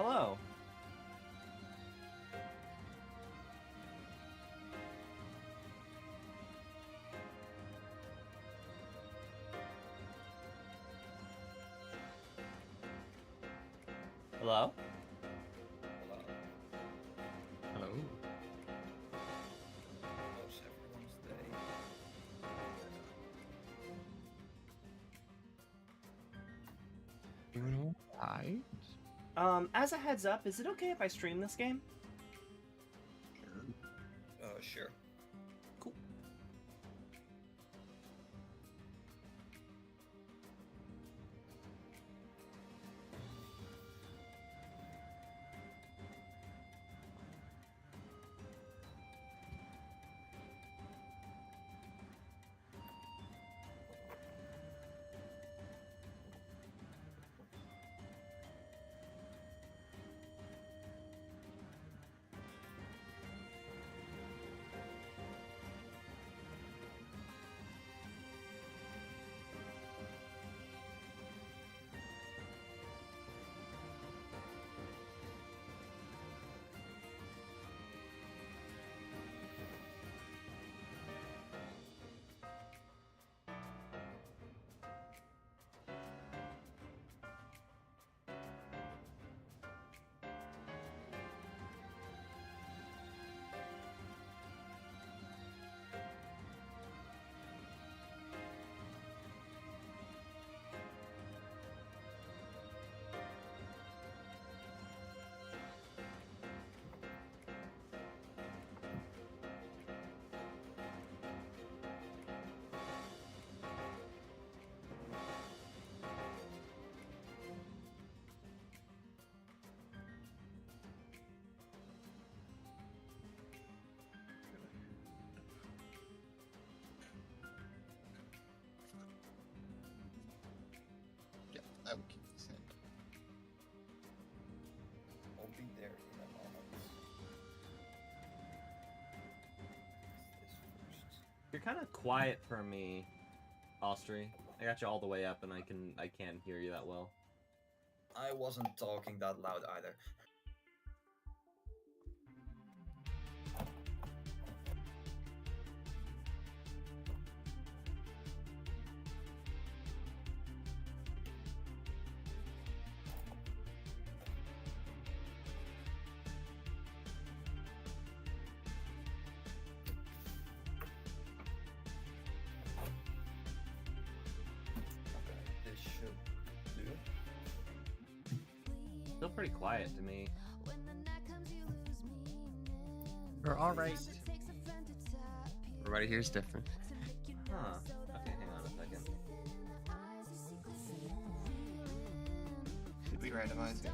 Hello. Hello? Hello. Hello. How's everyone's day? Doing alright. As a heads up, is it okay if I stream this game? Sure. Cool. Yeah, I will keep this in. I'll be there in a moment. This first. You're kind of quiet for me, Austri. I got you all the way up, and I can't hear you that well. I wasn't talking that loud either. Okay, this should do. Still pretty quiet to me. We're alright. Everybody here is different. Huh. Okay, hang on a second. Did we randomize it?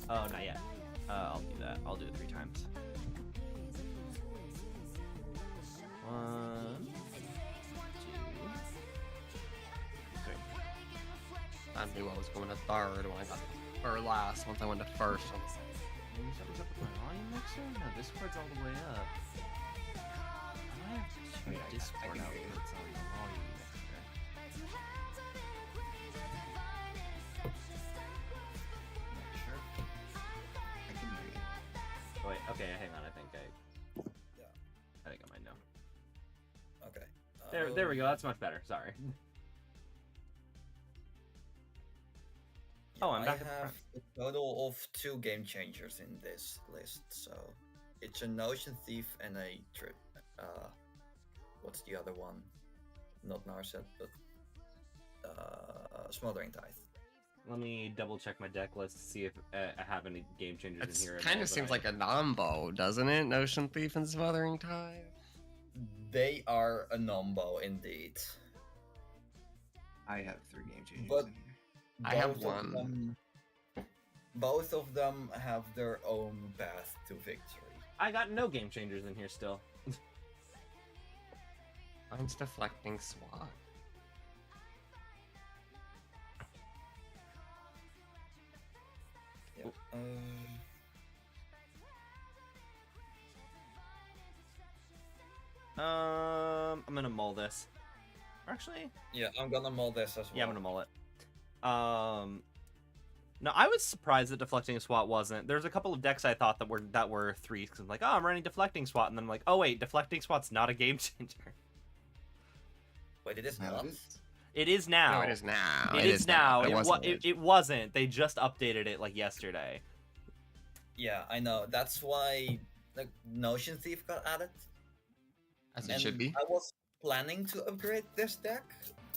Oh, not yet. I'll do that. I'll do it 3 times. 1, 2, 3. I knew I was going to third when I got or last once I went to first. Something's up with my volume mixer? No, Discord's all the way up. I have to turn Discord out when it's on the volume mixer. Sure. I can hear you. Oh, wait, okay, hang on. I think Yeah. I might know. Okay. There we go. That's much better. Sorry. Oh, I'm back I at the have a total of 2 game changers in this list, so it's a Notion Thief and a what's the other one? Not Narset, but Smothering Tithe. Let me double check my deck list to see if I have any game changers in here. It kind of seems like a nombo, doesn't it? Notion Thief and Smothering Tithe. They are a nombo indeed. I have 3 game changes But- in here. I have Both of one. them- both of them have their own path to victory. I got no game changers in here still. Mine's deflecting SWAT. Yeah. I'm gonna mull this. Actually, Yeah, I'm gonna mull this as well. yeah, I'm gonna mull it. No, I was surprised that Deflecting Swat wasn't. There's a couple of decks I thought that were 3s, because I'm like, oh, I'm running Deflecting Swat, and then I'm like, oh wait, Deflecting Swat's not a game changer. Wait, it is Now not? it is. It is now. No, it is now. It is now. It wasn't. It wasn't. They just updated it like yesterday. Yeah, I know. That's why the Notion Thief got added. As it And should be. I was planning to upgrade this deck,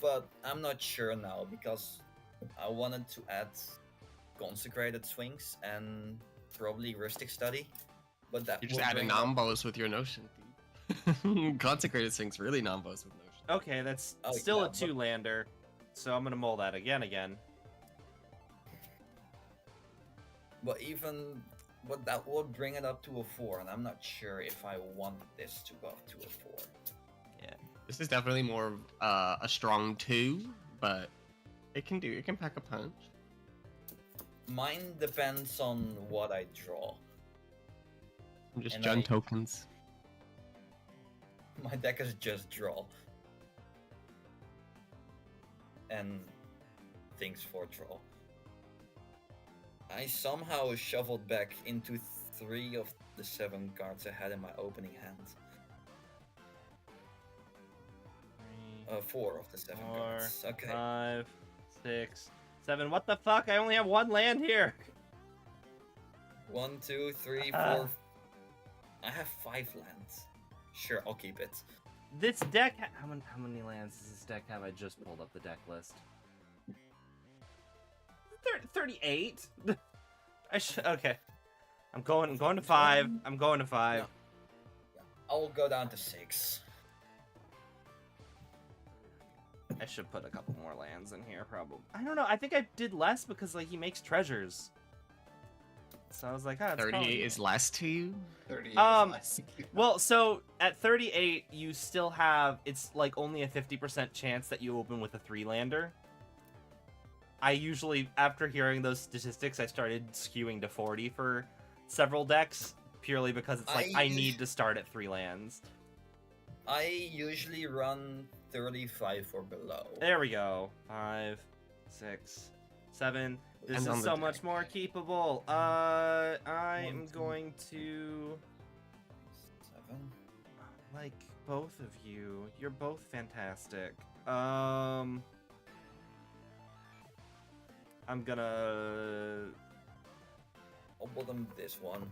but I'm not sure now because I wanted to add Consecrated Swings and probably Rustic Study. But that You just will added bring up- non-bows with your Notion Thief. Consecrated Things really non-bows with Notion. Okay, that's Oh, still yeah, a 2-lander, so I'm gonna mull that again. But that would bring it up to a 4, and I'm not sure if I want this to go up to a 4. This is definitely more of a strong 2, but it can pack a punch. Mine depends on what I draw. Just And Jun I- tokens. My deck is just draw. And things for draw. I somehow shuffled back into 3 of the 7 cards I had in my opening hand. 4 of the 7 4, cards. Okay. 5, 6, 7. What the fuck? I only have 1 land here. 1, 2, 3, 4. I have 5 lands. Sure, I'll keep it. This deck. How many lands does this deck have? I just pulled up the deck list. 38. Okay. I'm going to 5. I'm going to 5. No. I'll go down to 6. I should put a couple more lands in here, probably. I don't know. I think I did less because like he makes treasures. So I was like, 38 is less to you? 38 is Um, less. Well, so at 38, you still have, it's like only a 50% chance that you open with a 3-lander. I usually, after hearing those statistics, I started skewing to 40 for several decks, purely because it's like, I need to start at 3 lands. I usually run 35 or below. There we go. 5, 6, 7. This Depends on is the so deck. much more keepable. I am going to... 7. Like, both of you. You're both fantastic. I'm gonna... I'll bottom this one.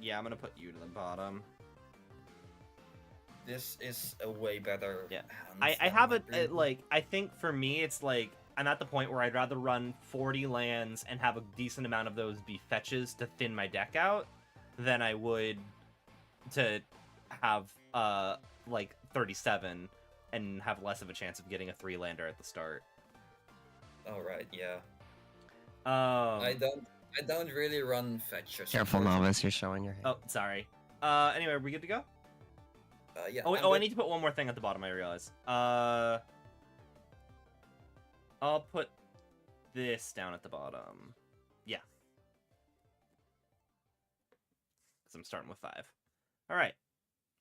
Yeah, I'm gonna put you to the bottom. This is a way better Yeah. hand. I than have my it, green. like, I think for me, it's like, I'm at the point where I'd rather run 40 lands and have a decent amount of those be fetches to thin my deck out than I would to have, like, 37 and have less of a chance of getting a 3-lander at the start. Alright, yeah. I I don't really run fetchers. Careful, unfortunately. novice, you're showing your hand. Oh, sorry. Anyway, are we good to go? Yeah. Oh, I'm I good. need to put one more thing at the bottom, I realize. I'll put this down at the bottom. Yeah. Because I'm starting with 5. Alright.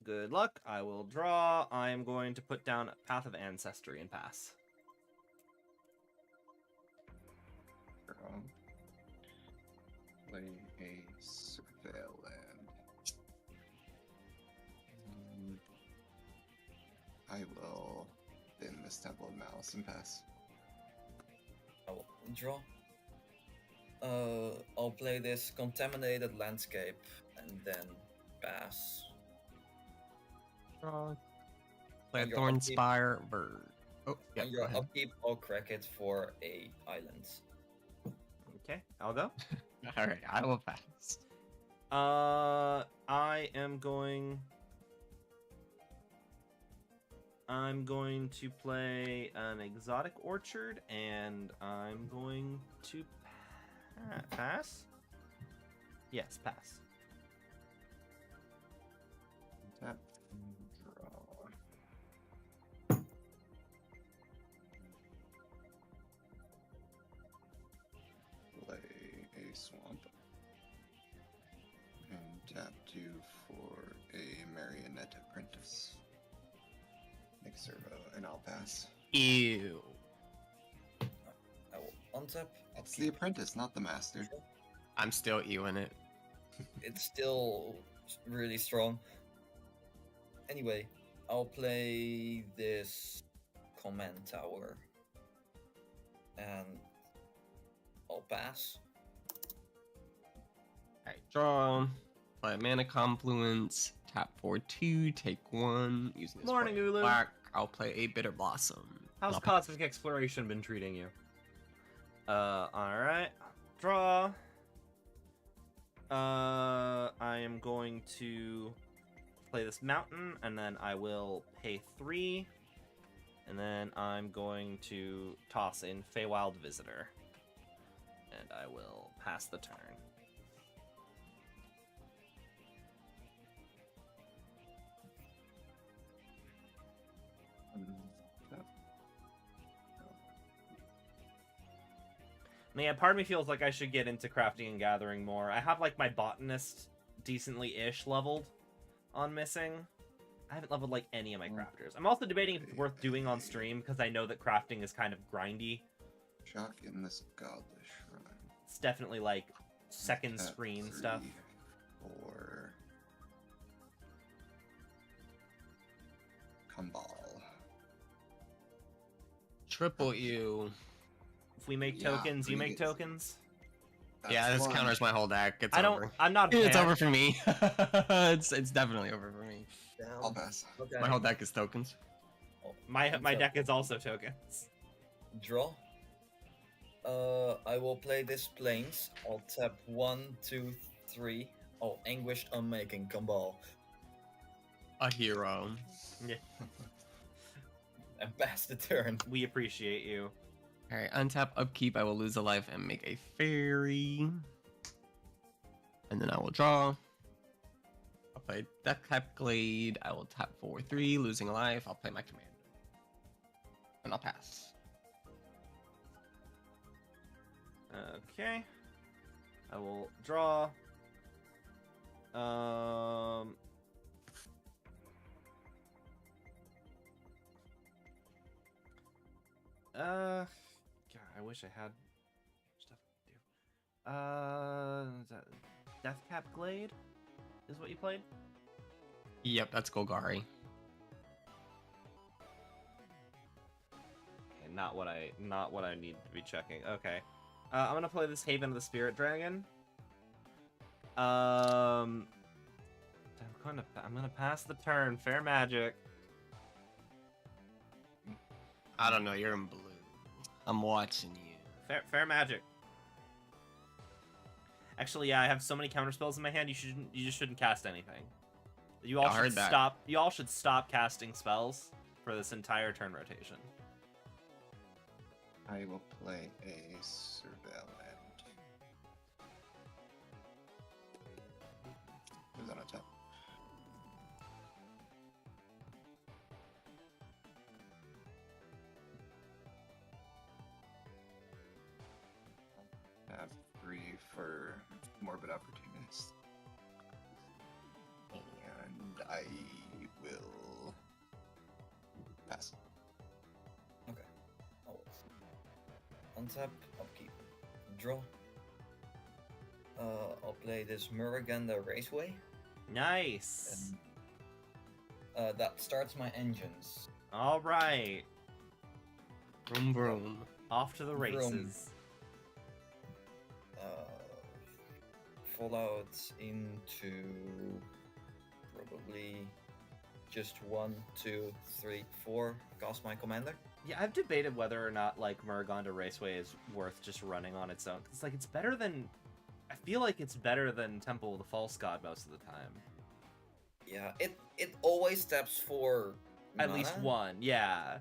Good luck. I will draw. I'm going to put down Path of Ancestry and pass. Play a surveil land. I will bin this Temple of Malice and pass. I will draw. I'll play this Contaminated Landscape and then pass. Draw. On Play a your Thorn upkeep- Spire Bird. Oh, yeah, On go your ahead. upkeep, I'll crack it for a island. Okay, I'll go. Alright, I will pass. I'm going to play an Exotic Orchard, and I'm going to pass? Yes, pass. Tap. Draw. Play a swamp. And tap 2 for a Marionette Apprentice. Next servo, and I'll pass. Ew. I will untap. It's the apprentice, not the master. I'm still Ewan it. It's still really strong. Anyway, I'll play this command tower. And I'll pass. Alright, draw. Play a mana confluence. Tap for 2, take 1. Using this Morning, for Ulu. black. I'll play a Bitter Blossom. How's I'll Cosmic Exploration been treating you? Alright. Draw. I am going to play this mountain, and then I will pay 3. And then I'm going to toss in Feywild Visitor. And I will pass the turn. Yeah, part of me feels like I should get into crafting and gathering more. I have like my botanist decently-ish leveled on missing. I haven't leveled like any of my crafters. I'm also debating if it's worth doing on stream because I know that crafting is kind of grindy. Shock in this godless shrine. It's definitely like second Tap screen 3, stuff. 4. Kumbal. Triple U. If we make Yeah, tokens, you make please. tokens. Yeah, That's this one. counters my whole deck. It's I don't. over. I'm not. A It's fan. over for me. it's definitely over for me. I'll pass. Okay. My whole deck is tokens. My So- deck is also tokens. Draw. I will play this plains. I'll tap 1, 2, 3. Oh, Anguished Unmaking Kumbal. A hero. And pass the turn. We appreciate you. Alright, untap, upkeep, I will lose a life and make a fairy. And then I will draw. I'll play Death Cap Glade. I will tap for 3, losing a life. I'll play my commander. And I'll pass. Okay. I will draw. God, I wish I had stuff to do. Is that Deathcap Glade is what you played? Yep, that's Golgari. Okay, not what I need to be checking. Okay. I'm gonna play this Haven of the Spirit Dragon. I'm gonna pass the turn. Fair magic. I don't know, you're in blue. I'm watching you. Fair magic. Actually, yeah, I have so many counter spells in my hand. You just shouldn't cast anything. You all I heard should that. stop. You all should stop casting spells for this entire turn rotation. I will play a Surveillant. Who's on a top? Have 3 for Morbid Opportunist. And I will pass. Okay. Untap, upkeep. Draw. I'll play this Muraganda Raceway. Nice. And that starts my engines. All right. Vroom vroom. Off to the Vroom. races. Fallout into probably just 1, 2, 3, 4. Cast my commander. Yeah, I've debated whether or not like Muraganda Raceway is worth just running on its own. It's like it's better than. I feel like it's better than Temple of the False God most of the time. Yeah, it always taps for At least mana. one, yeah.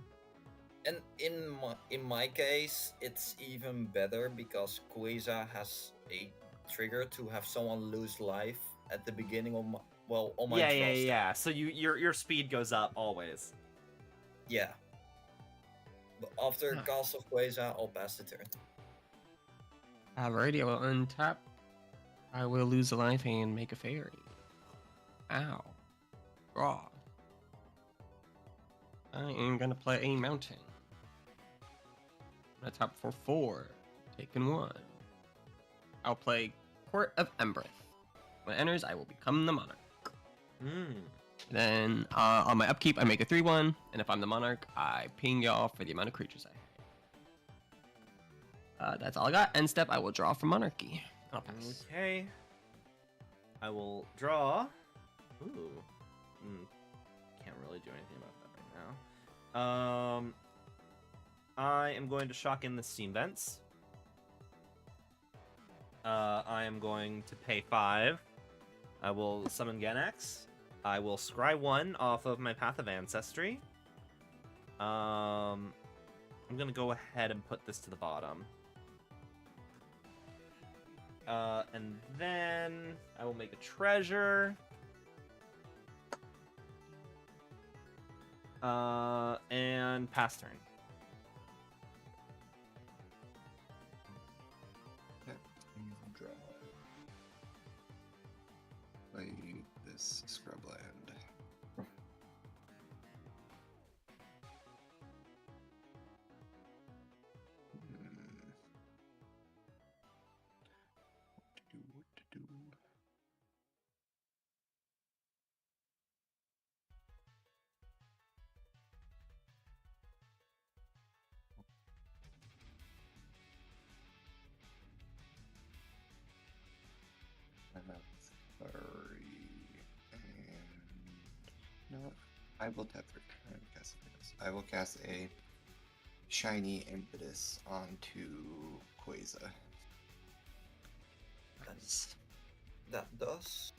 And in my case, it's even better because Queza has a trigger to have someone lose life at the beginning of my on my Yeah, draw yeah, step. yeah. So your speed goes up always. Yeah. But after Huh. cast of Queza, I'll pass the turn. Alrighty, I will untap. I will lose a life and make a fairy. Ow. Draw. I am gonna play a mountain. I'm gonna tap for 4. Taken 1. I'll play Court of Embereth. When it enters, I will become the monarch. Then on my upkeep, I make a 3/1, and if I'm the monarch, I ping y'all for the amount of creatures I have. That's all I got. End step, I will draw from monarchy. I'll pass. Okay. I will draw. Ooh. Can't really do anything about that right now. I am going to shock in the steam vents. I am going to pay 5. I will summon Genex. I will scry 1 off of my Path of Ancestry. I'm gonna go ahead and put this to the bottom. And then I will make a treasure. And pass turn. Draw. Play this scrubland. What to do? I'm at 3, and no, I will tap for turn. Cast Impetus. I will cast a shiny Impetus onto Quasar. That does.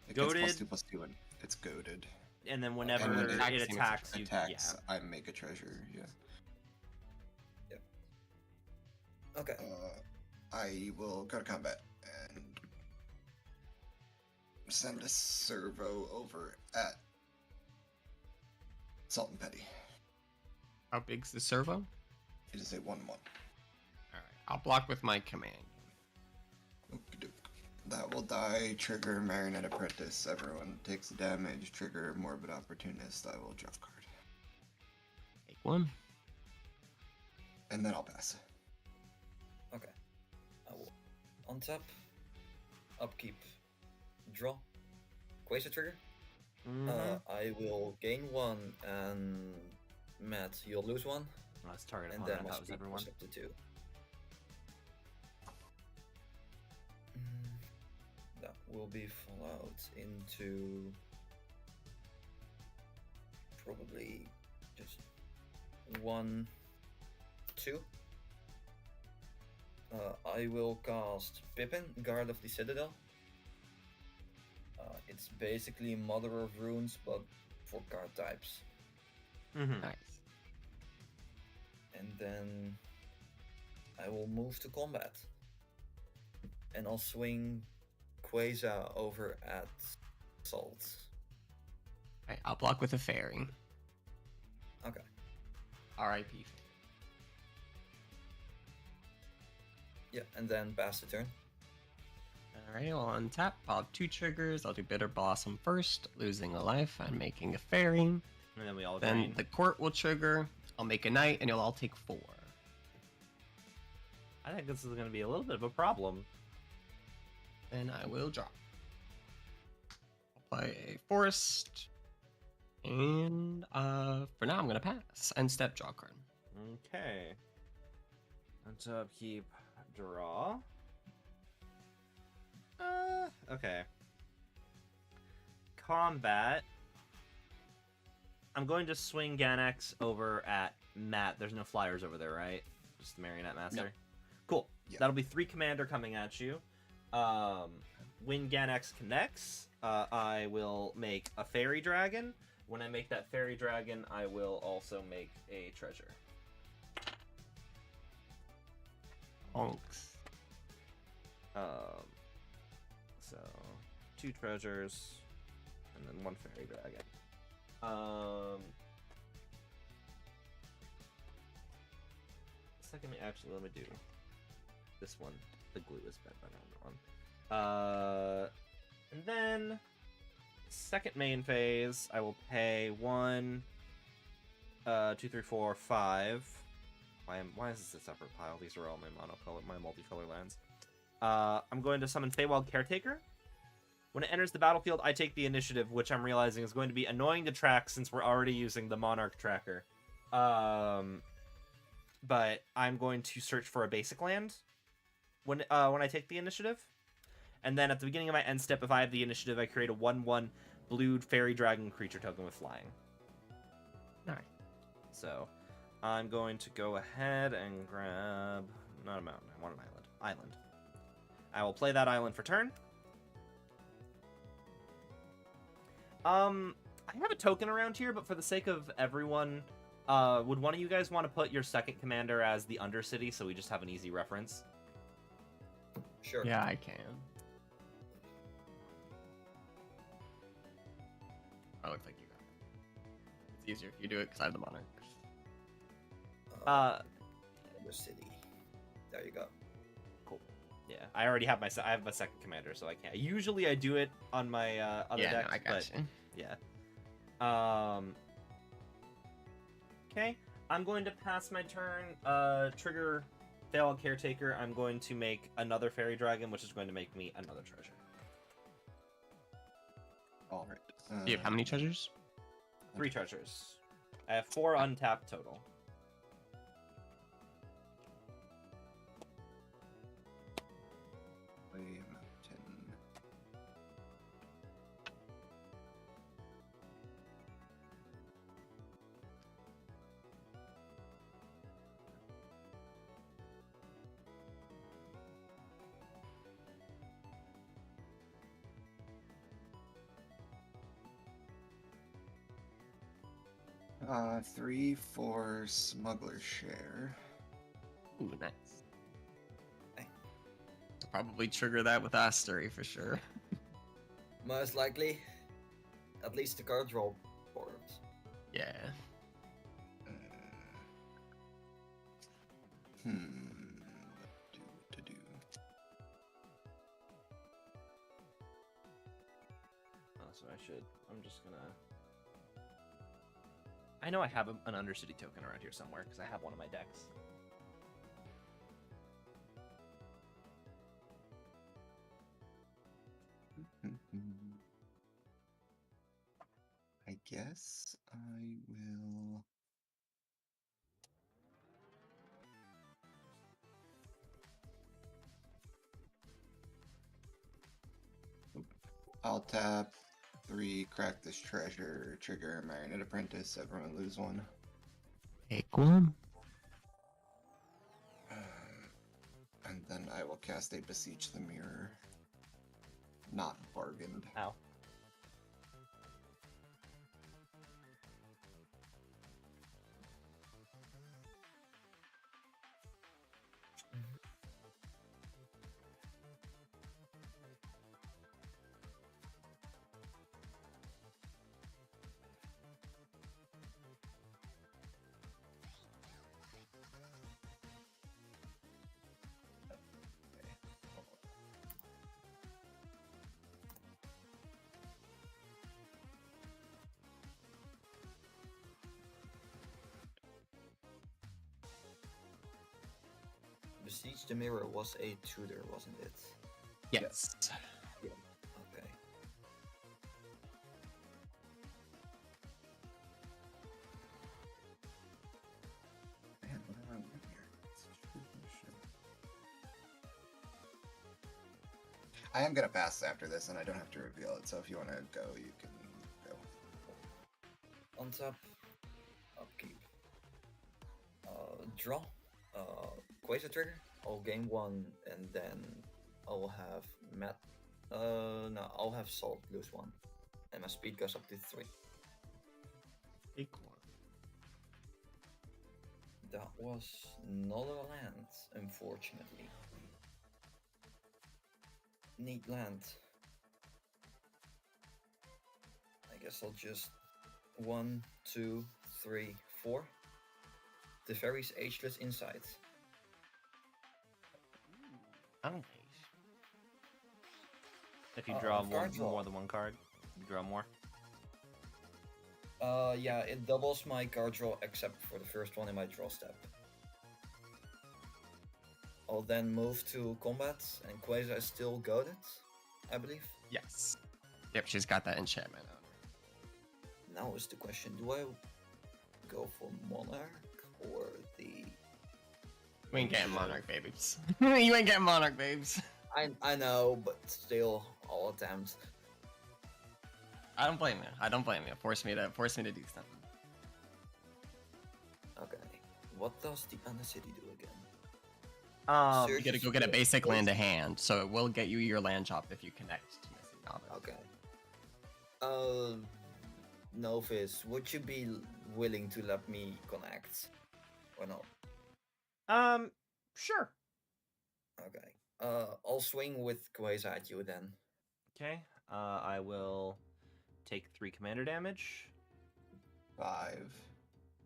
It gets Goated. +2/+2, and it's goaded. And then whenever And when it it attacks, you Attacks, I make a treasure. Yeah. Okay. I will go to combat and send a servo over at Salt and Petty. How big's the servo? It is a 1/1. Alright, I'll block with my command. Okey-doke. That will die, trigger Marionette Apprentice. Everyone takes damage, trigger Morbid Opportunist. I will draw a card. Take 1. And then I'll pass. Okay. I will untap, upkeep, draw, Quasar trigger. I will gain 1, and Matt, you'll lose 1, Let's target and opponent. then my That was speed everyone. goes up to 2. That will be followed into probably just 1, 2. I will cast Pippin, Guard of the Citadel. It's basically Mother of Runes, but for card types. Nice. And then I will move to combat. And I'll swing Quasar over at Salt. Alright, I'll block with a fairy. Okay. R.I.P. Yeah, and then pass the turn. Alright, I'll untap. I'll have 2 triggers. I'll do Bitter Blossom first, losing a life and making a fairy. And then we all Then drain. the court will trigger. I'll make a knight, and you'll all take 4. I think this is going to be a little bit of a problem. Then I will draw. I'll play a forest. And for now, I'm going to pass. End step, draw card. Okay. Let's upkeep, draw. Okay. Combat. I'm going to swing Ganex over at Matt. There's no flyers over there, right? Just the Marionette Master? No. Cool. Yeah. That'll be 3 commander coming at you. When Ganex connects, I will make a fairy dragon. When I make that fairy dragon, I will also make a treasure. Onks. So 2 treasures and then 1 fairy dragon. Second, actually, let me do this one. The glue is bent on that one. And then second main phase, I will pay 1, 2, 3, 4, 5 Why is this a separate pile? These are all my multicolor lands. I'm going to summon Feywild Caretaker. When it enters the battlefield, I take the initiative, which I'm realizing is going to be annoying to track since we're already using the Monarch tracker. But I'm going to search for a basic land when I take the initiative. And then at the beginning of my end step, if I have the initiative, I create a 1/1 blue fairy dragon creature token with flying. Nice. So I'm going to go ahead and grab... Not a mountain, I want an island. I will play that island for turn. I have a token around here, but for the sake of everyone, would one of you guys want to put your second commander as the Undercity so we just have an easy reference? Sure. Yeah, I can. Oh, looks like you got it. It's easier if you do it because I have the Monarch. The city. There you go. Cool. Yeah, I already have I have my second commander, so I can't. Usually I do it on my other Yeah, deck, no, I got but you. yeah. Okay, I'm going to pass my turn. Trigger Feywild Caretaker. I'm going to make another fairy dragon, which is going to make me another treasure. All right. Do you have how many treasures? 3 treasures. I have 4 untapped total. Play mountain. Uh, 3 for Smuggler's Share. Ooh, nice. I'll probably trigger that with Astery for sure. Most likely. At least the card draw board. Yeah. What to do? Oh, so I'm just gonna... I know I have an Undercity token around here somewhere, because I have one of my decks. I guess I will. I'll tap 3, crack this treasure, trigger Marionette Apprentice, everyone lose 1. Take one. And then I will cast a Beseech the Mirror. Not bargained. Ow. Besiege the Mirror was a tutor, wasn't it? Yes. Okay. Man, what am I doing here? It's such a good question. I am gonna pass after this, and I don't have to reveal it. So if you want to go, you can go. On top, upkeep. Draw. Quasar trigger. I'll gain 1, and then I'll have I'll have Salt lose 1, and my speed goes up to 3. Take one. That was not a land, unfortunately. Neat land. I guess I'll just 1, 2, 3, 4. The Fairy's Ageless Insight. Okay. If you draw card draw. more than one card, you draw more. Yeah, it doubles my card draw except for the first one in my draw step. I'll then move to combat, and Quasar is still goaded, I believe. Yes. Yep, she's got that enchantment on her. Now is the question: do I go for Monarch or the? You ain't getting Monarch, babes. You ain't getting Monarch, babes. I know, but still, I'll attempt. I don't blame you. I don't blame you. Force me to do something. Okay. What does the Undercity do again? You gotta go get a basic land to hand, so it will get you your land drop if you connect to Missing Novice. Okay. Novice, would you be willing to let me connect, or not? Sure. Okay. I'll swing with Quasar at you then. Okay. I will take 3 commander damage. 5.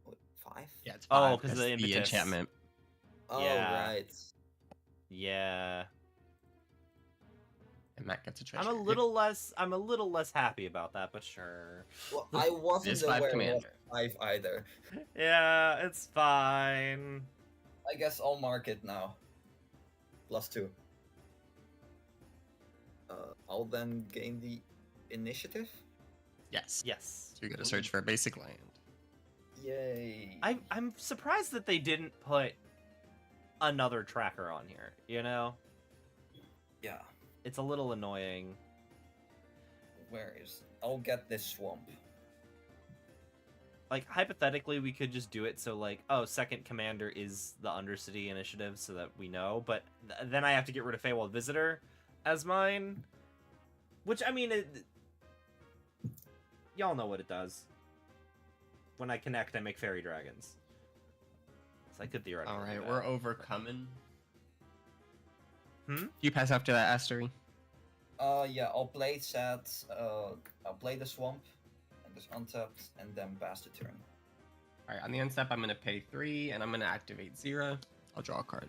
What, 5? Yeah, it's Oh, 5 'cause of the impetus. enchantment. Oh, Yeah. right. Yeah. And Matt gets a treasure. I'm a little less happy about that, but sure. Well, I wasn't It's 5 aware commander. of 5 either. Yeah, it's fine. I guess I'll mark it now. +2. I'll then gain the initiative. Yes. Yes. So you gotta search for a basic land. Yay. I'm surprised that they didn't put another tracker on here, you know? Yeah. It's a little annoying. Where is? I'll get this swamp. Like, hypothetically, we could just do it so, like, oh, second commander is the Undercity initiative so that we know, but then I have to get rid of Feywild Visitor as mine. Which, I mean, y'all know what it does. When I connect, I make fairy dragons. So I could theoretically do Alright, that. we're overcoming. Hmm? You pass after that, Astery. Yeah, I'll play set. I'll play the swamp, and just untapped, and then pass the turn. Alright, on the end step, I'm gonna pay 3, and I'm gonna activate Zera. I'll draw a card.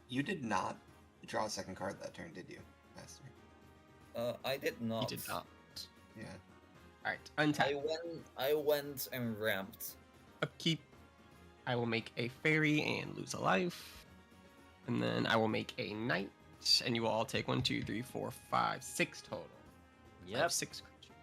You did not draw a second card that turn, did you, Master? I did You not. did not. Yeah. Alright, untap. I went and ramped. Upkeep. I will make a fairy and lose a life. And then I will make a knight. And you will all take 1, 2, 3, 4, 5, 6 total. I Yep. have 6 creatures.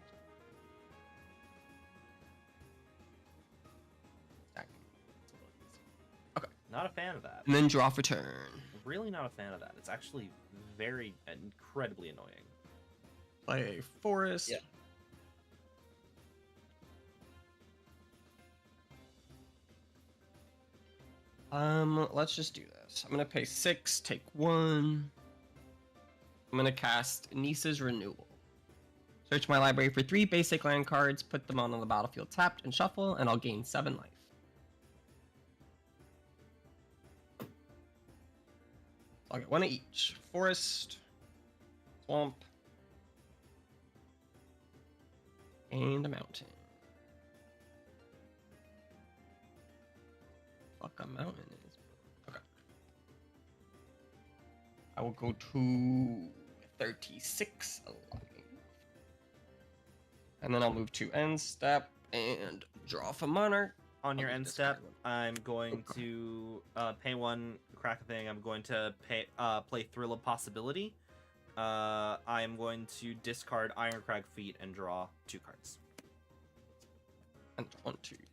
Okay. Not a fan of that. And then draw for turn. Really not a fan of that. It's actually very incredibly annoying. Play a forest. Yeah. Let's just do this. I'm gonna pay 6, take 1. I'm gonna cast Nisa's Renewal. Search my library for 3 basic land cards, put them on the battlefield tapped, and shuffle, and I'll gain 7 life. I'll get 1 of each. Forest, swamp, and a mountain. Fuck a mountain is. Okay. I will go to 36 alive. And then I'll move to end step and draw for Monarch. On your I'll end discard step, one. I'm going Okay. to pay 1, crack a thing. I'm going to play Thrill of Possibility. I am going to discard Ironcrag Feet and draw 2 cards. And 1, 2, 3,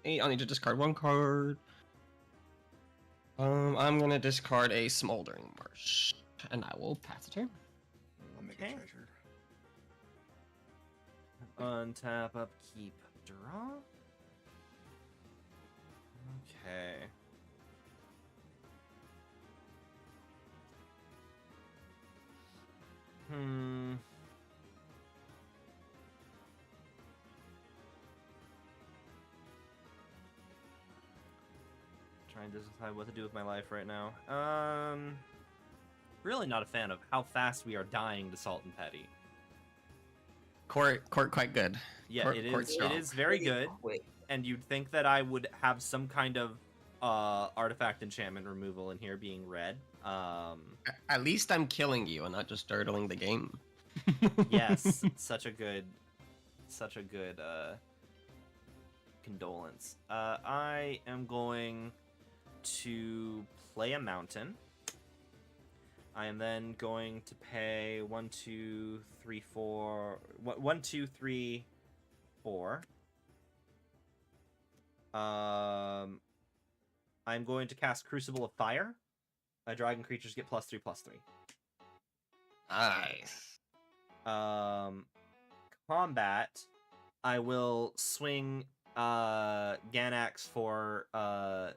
8. I'll need to discard 1 card. I'm gonna discard a Smoldering Marsh, and I will pass a turn. I'll make Okay. a treasure. Untap, upkeep, draw. Okay. Trying to decide what to do with my life right now. Really not a fan of how fast we are dying to Salt and Petty. Court quite good. Yeah, Court- it court's is. strong. It is very Pretty good, quick. and you'd think that I would have some kind of artifact enchantment removal in here being red. At least I'm killing you and not just dirtling the game. Yes, such a good condolence. I am going to play a mountain. I am then going to pay 1, 2, 3, 4. 1, 2, 3, 4. I'm going to cast Crucible of Fire. My dragon creatures get +3/+3. Nice. Combat. I will swing Ganax for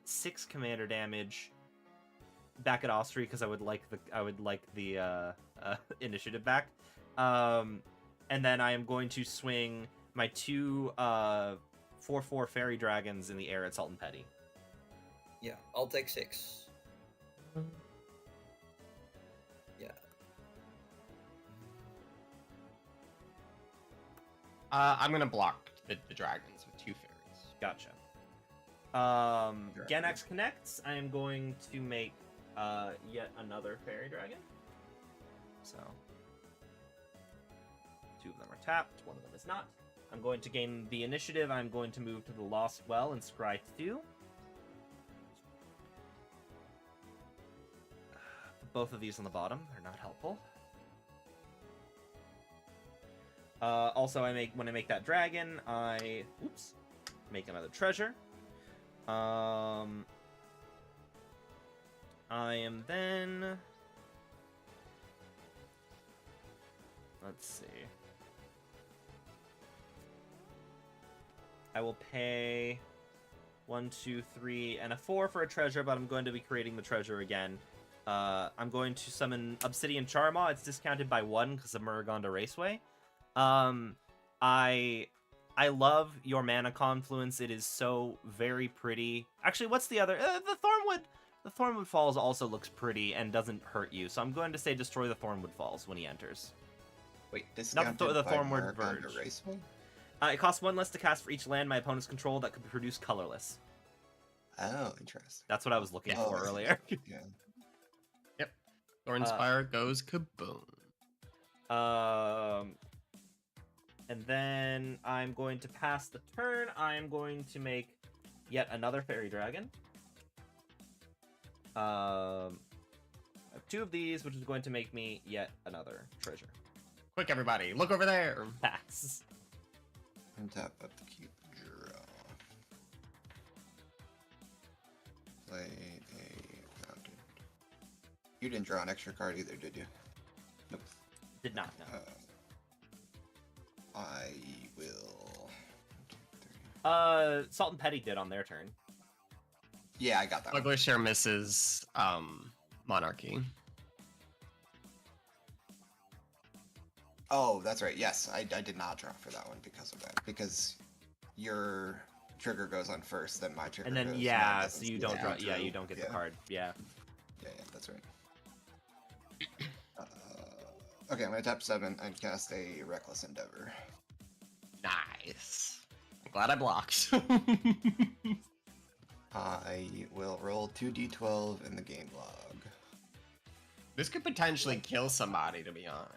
6 commander damage back at Osprey because I would like the initiative back. And then I am going to swing my 2 4/4 fairy dragons in the air at Salt and Petty. Yeah, I'll take 6. Yeah. I'm gonna block the dragons with 2 fairies. Gotcha. Ganax connects. I am going to make yet another fairy dragon. So 2 of them are tapped, 1 of them is not. I'm going to gain the initiative. I'm going to move to the Lost Well and scry 2. Both of these on the bottom are not helpful. Also, when I make that dragon, I make another treasure. I am then, let's see. I will pay 1, 2, 3, and a 4 for a treasure, but I'm going to be creating the treasure again. I'm going to summon Obsidian Charmaw. It's discounted by 1 because of Muragonda Raceway. I love your mana confluence. It is so very pretty. Actually, what's the other? The Thornwood. The Thornwood Falls also looks pretty and doesn't hurt you. So I'm going to say destroy the Thornwood Falls when he enters. Wait, this Not the Thornwood Verge. Raceway? It costs 1 less to cast for each land my opponents control that could be produced colorless. Oh, interesting. That's what I was looking for Oh, earlier. Yeah. Thornspire goes kaboom. And then I'm going to pass the turn. I am going to make yet another fairy dragon. I have 2 of these, which is going to make me yet another treasure. Quick, everybody, look over there. Pass. And tap up to keep draw. Play a mountain. You didn't draw an extra card either, did you? Nope. Did not know. I will. 1, 2, 3. Salt and Petty did on their turn. Yeah, I got that one. Ugly Share misses Monarchy. Oh, that's right. Yes, I did not draw for that one because of that. Because your trigger goes on first, then my trigger And then goes. yeah, mine so doesn't you go don't draw. through. Yeah, you don't get the card. Yeah. Yeah, that's right. Okay, I'm gonna tap 7 and cast a Reckless Endeavor. Nice. I'm glad I blocked. I will roll 2d12 in the game log. This could potentially kill somebody, to be honest.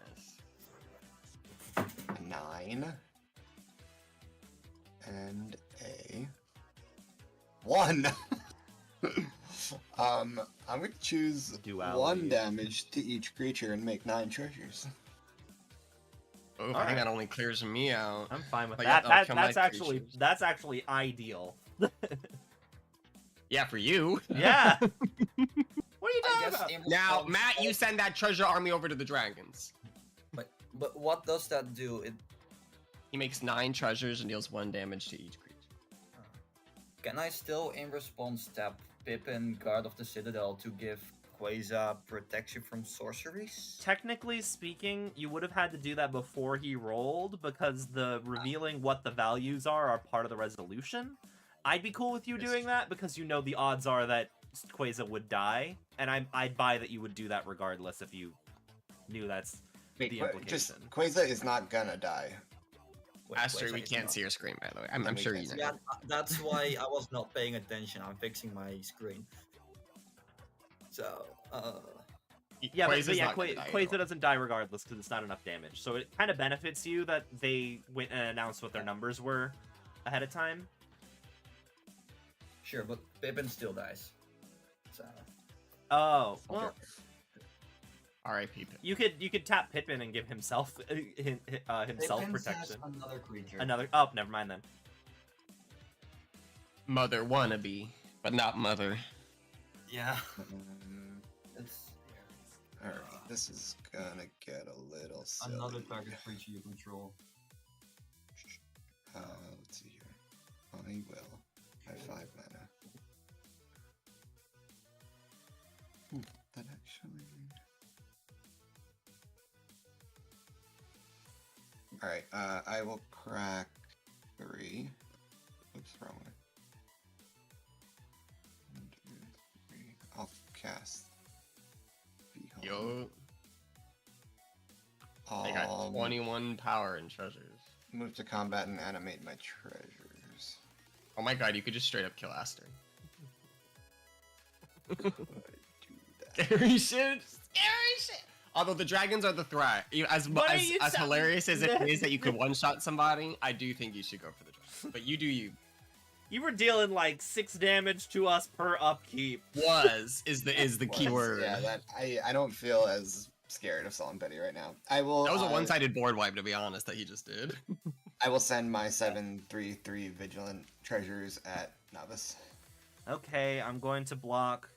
9 and a 1. I'm gonna choose Duality. 1 damage to each creature and make 9 treasures. Oh, I think Alright. that only clears me out. I'm fine with But yeah, that. that'll kill my That's creatures. actually ideal. Yeah, for you. Yeah. What are you I talking guess about? in Now, response- Matt, you send that treasure army over to the dragons. But what does that do? It He makes 9 treasures and deals 1 damage to each creature. can I still, in response, tap Pippin, Guard of the Citadel, to give Quasar protection from sorceries? Technically speaking, you would have had to do that before he rolled because the revealing what the values are part of the resolution. I'd be cool with you Yes. doing that because you know the odds are that Quasar would die, and I'd buy that you would do that regardless if you knew that's Wait, the just implication. Quasar is not gonna die. Wait, Aster, Quasar we is can't not. see your screen, by the way. I'm Yeah, we sure can't you see know. Yeah, that's why I was not paying attention. I'm fixing my screen. So, Yeah, but Quasar's yeah, not gonna die at Quasar all. doesn't die regardless because it's not enough damage. So it kind of benefits you that they went and announced what their numbers were ahead of time. sure, but Pippin still dies. So, Oh, well, R.I.P. Pip. you could tap Pippin and give himself himself Pippin says protection. another creature. Another. Oh, never mind then. Mother wannabe, but not mother. Yeah. Um, It's Alright, this is gonna get a little silly. another target creature you control. Let's see here. I will. I have 5 mana. Ooh, that actually. Alright, I will crack 3. Oops, wrong way. 1, 2, 3. I'll cast. Behold. Yo, I got 21 power and treasures. Move to combat and animate my treasures. Oh my god, you could just straight up kill Aster. How do I do that? Scary shit! Scary shit! Although the dragons are the threat. As What are you hilarious as it is that you could one-shot somebody, I do think you should go for the dragons. But you do you. You were dealing like 6 damage to us per upkeep. Is the key word. Yeah, that I don't feel as scared of Solemn Petty right now. I will. That was a one-sided board wipe, to be honest, that he just did. I will send my 7/3/3 vigilant treasures at Novice. Okay, I'm going to block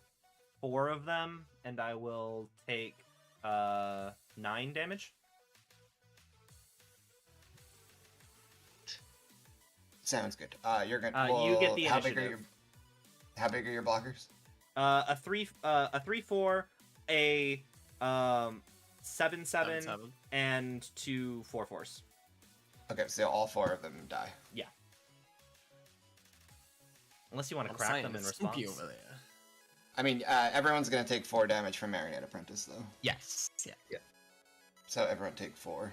4 of them, and I will take 9 damage. Sounds good. You're gonna. You get the how big are initiative. how big are your blockers? A 3/4, a 7/7, and 2 4/4s. Okay, so all 4 of them die. Unless you want to I'm crack saying them in it's response. spooky over there. I mean, everyone's gonna take 4 damage from Marionette Apprentice though. Yes. Yeah. So everyone take 4.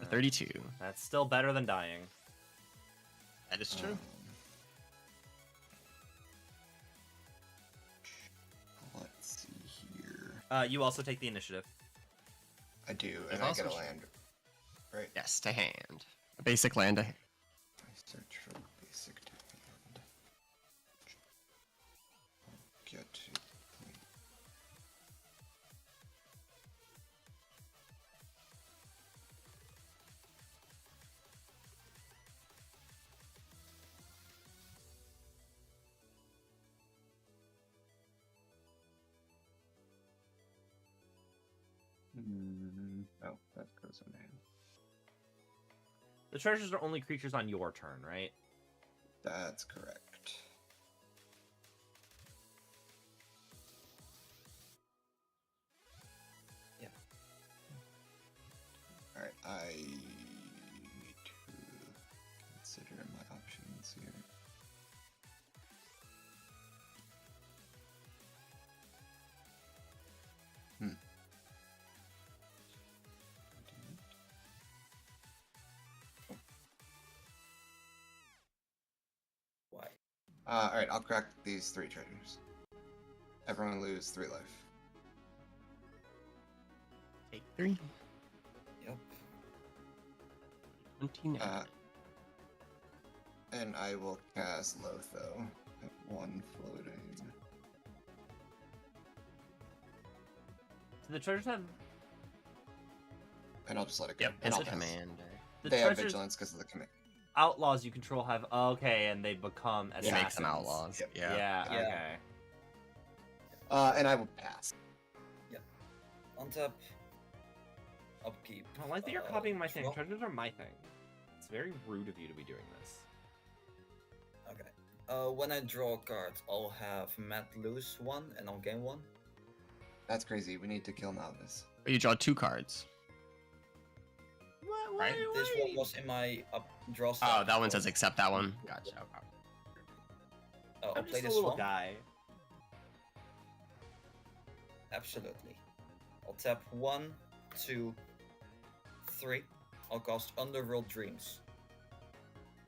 32. That's still better than dying. That is true. Let's see here. You also take the initiative. I do, There's and I get also- a land. Right. Yes, to hand. A basic land to hand. I search for basic to hand. Get to point. Oh, that goes on hand. The treasures are only creatures on your turn, right? That's correct. Yeah. Alright, I need to consider my options here. why? Alright, I'll crack these 3 treasures. Everyone lose 3 life. Take 3. Yep. 29. And I will cast Lotho at 1 floating. Do the treasures have And I'll just let it go. Yep, and it's I'll a pass. commander. the They have treasures vigilance because of the command. outlaws you control have okay, and they become He assassins. makes them outlaws. Yep. Yeah. Yeah. Yeah. Okay. And I will pass. Untap. Upkeep. I don't like that you're copying my thing. draw. Treasures are my thing. It's very rude of you to be doing this. Okay. When I draw a card, I'll have Matt lose 1 and I'll gain 1. That's crazy. We need to kill Novice. But you draw 2 cards. What? Right. This one was in my draw set. Oh, that one says accept that one. Gotcha. Okay. I'll I'm play just a this little one. guy. Absolutely. I'll tap 1, 2, 3. I'll cast Underworld Dreams.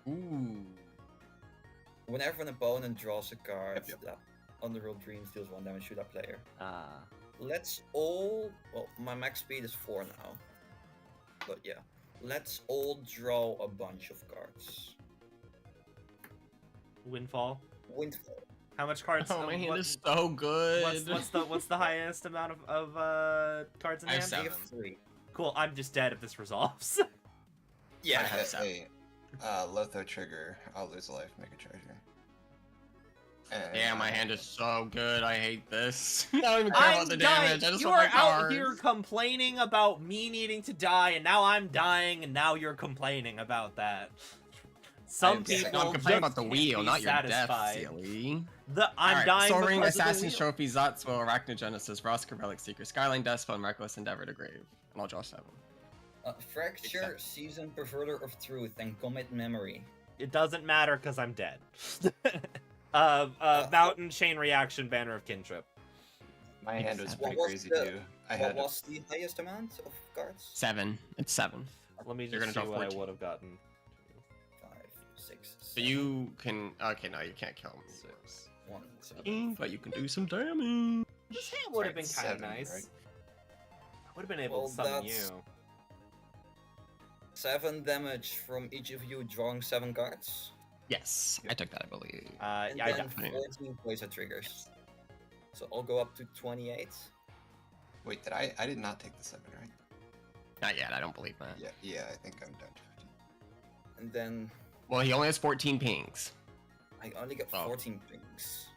Ooh. Whenever an opponent draws a card, Yep. that Underworld Dreams deals 1 damage to that player. Ah. Let's all. Well, my max speed is 4 now. But yeah. Let's all draw a bunch of cards. Windfall. Windfall. How much cards? Oh, my hand what- is so good. what's the highest amount of cards in I have hand? seven. Negative 3. Cool. I'm just dead if this resolves. I Yeah. have seven. Hey, Lotho trigger. I'll lose a life, make a treasure. And Yeah, my hand is so good. I hate this. I don't even care about I'm the dying. damage. I just You want are my out cards. here complaining about me needing to die, and now I'm dying, and now you're complaining about that. Some Okay. people I'm complaining just about the can't wheel, be not your satisfied. death, silly. I'm Alright, dying Soul Ring, because Assassin's of the wheel. Trophy, Zatsuel, Arachnogenesis, Rosker, Relic Seeker, Skyline Despot, Reckless Endeavor to Grave. And I'll draw 7. Fracture, Season Perverter of Truth, and Commit Memory. It doesn't matter because I'm dead. Mountain Chain Reaction, Banner of Kinship. my hand was What pretty was crazy the- too. I What had was the highest amount of cards? 7. It's 7. Let me You're just gonna see draw what I 14. would have gotten. 5, 6, So you can... Okay, no, you can't kill me. 6. 1, 7. But you can do some damage. This hand would have been Right, kind of 7, nice. right? I would have been able Well, to summon that's- you. 7 damage from each of you drawing 7 cards. Yes, I took that, I believe. And Yeah, I then definitely- 14 playset triggers. So I'll go up to 28. Wait, did I did not take the 7, right? Not yet, I don't believe that. Yeah, I think I'm down to 15. And then Well, he only has 14 pings. I only got Oh. 14 pings.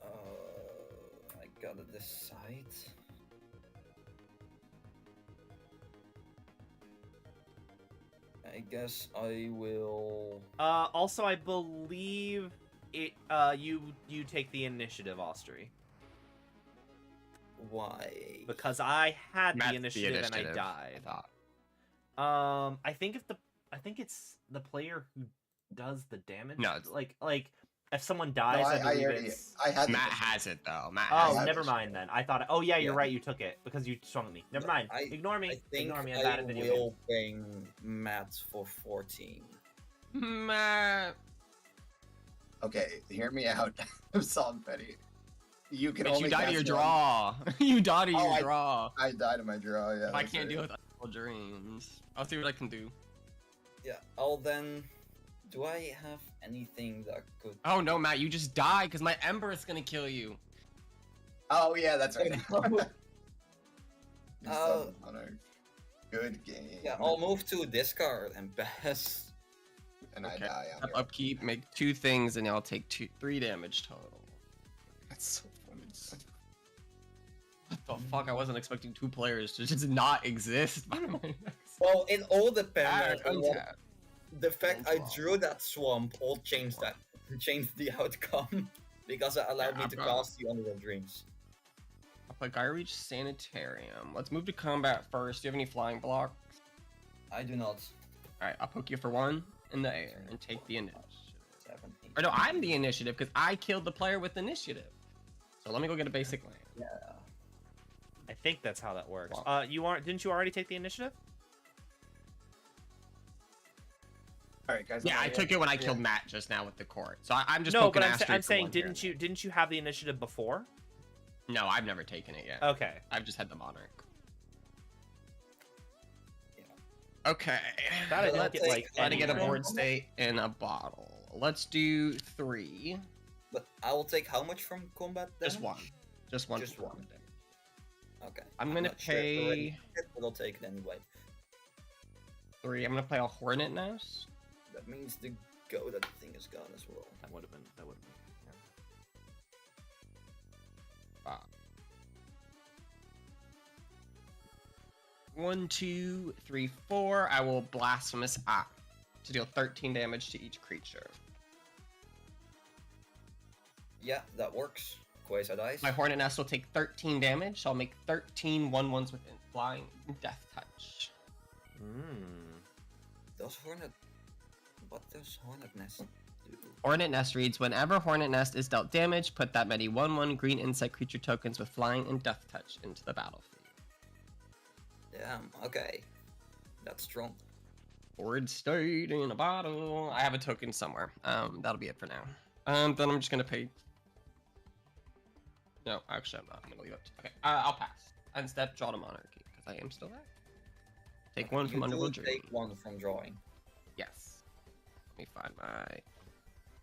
I gotta decide. I guess I will. Also, I believe it. You take the initiative, Austery, Why? because I had Matt's the initiative and I I died. thought. I think it's the player who does the damage. No, it's- like if someone dies, I believe it's. I had Matt the- has it, though. Matt Oh, has I it. never mind then. I thought. Oh yeah, you're Yeah. right. You took it because you swung at me. Never No, mind. I- Ignore me. I think Ignore me. I'm I bad at video games. will bring Matt for 14. Matt. Okay, hear me out. Salt and Petty. You can But only you died to your cast one- draw. You died to Oh, your draw. I died in my draw. Yeah. I that's can't right. deal with actual dreams. I'll see what I can do. Yeah, I'll then. Do I have anything that could. Oh no, Matt, you just died because my Ember is gonna kill you. Oh yeah, that's right. You Oh. summoned Monarch. Good game. Yeah, I'll move to discard and pass. And I Okay. die on Tap your... upkeep, make 2 things, and I'll take 3 damage total. That's so funny. What the fuck? I wasn't expecting 2 players to just not exist. Well, it all depends on what Untap. the fact I Draw. drew that swamp all changed the outcome because it allowed Yeah, me I'm to done. cast the Underworld Dreams. I'll play Guy Reach Sanitarium. Let's move to combat first. Do you have any flying blocks? I do not. Alright, I'll poke you for 1 in the air and take the initiative. 7, 8. Or no, I'm the initiative because I killed the player with initiative. So let me go get a basic land. Yeah. I think that's how that works. Wow. Didn't you already take the initiative? Alright, guys. Yeah, I took it when I killed Yeah. Matt just now with the court. So I'm just No, poking but Astrid I'm for saying, 1 here. didn't you have the initiative before? No, I've never taken it yet. Okay. I've just had the Monarch. Yeah. Okay. That I Well, didn't let's get take- like Try to get a anything. board state in a bottle. Let's do 3. But I will take how much from combat damage? Just 1. Just 1. Just for 1. combat damage. Okay. I'm gonna not sure if I already pay did, but I'll take it anyway. 3. I'm gonna play a Hornet Nest. That means the go that thing is gone as well. That would have been. Yeah. 5. 1, 2, 3, 4. I will Blasphemous Act to deal 13 damage to each creature. Yeah, that works. Quasar dice. My Hornet Nest will take 13 damage, so I'll make 13 1/1s with Flying Death Touch. What does Hornet Nest do? Hornet Nest reads, whenever Hornet Nest is dealt damage, put that many 1/1 green insect creature tokens with Flying and Death Touch into the battlefield. Damn, okay. That's strong. Board state in a bottle. I have a token somewhere. That'll be it for now. Then I'm just gonna pay. No, actually, I'm not. I'm gonna leave it. Okay, I'll pass. And step draw to Monarchy because I am still there. Take 1 from You Underworld do Dream. take 1 from drawing. Yes. Let me find my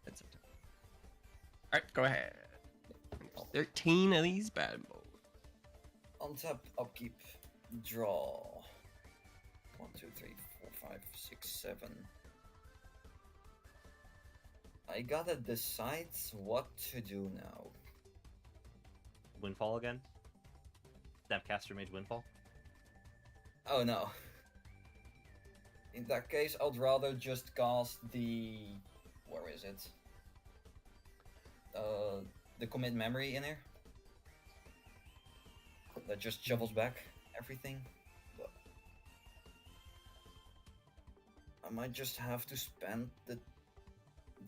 It's up to- All right, go ahead. 13 of these bad boys. On tap, upkeep, draw. 1, 2, 3, 4, 5, 6, 7. I gotta decide what to do now. Windfall again? Snapcaster Mage Windfall? Oh no. In that case, I'd rather just cast the... Where is it? The commit memory in here. That just shovels back everything. But I might just have to spend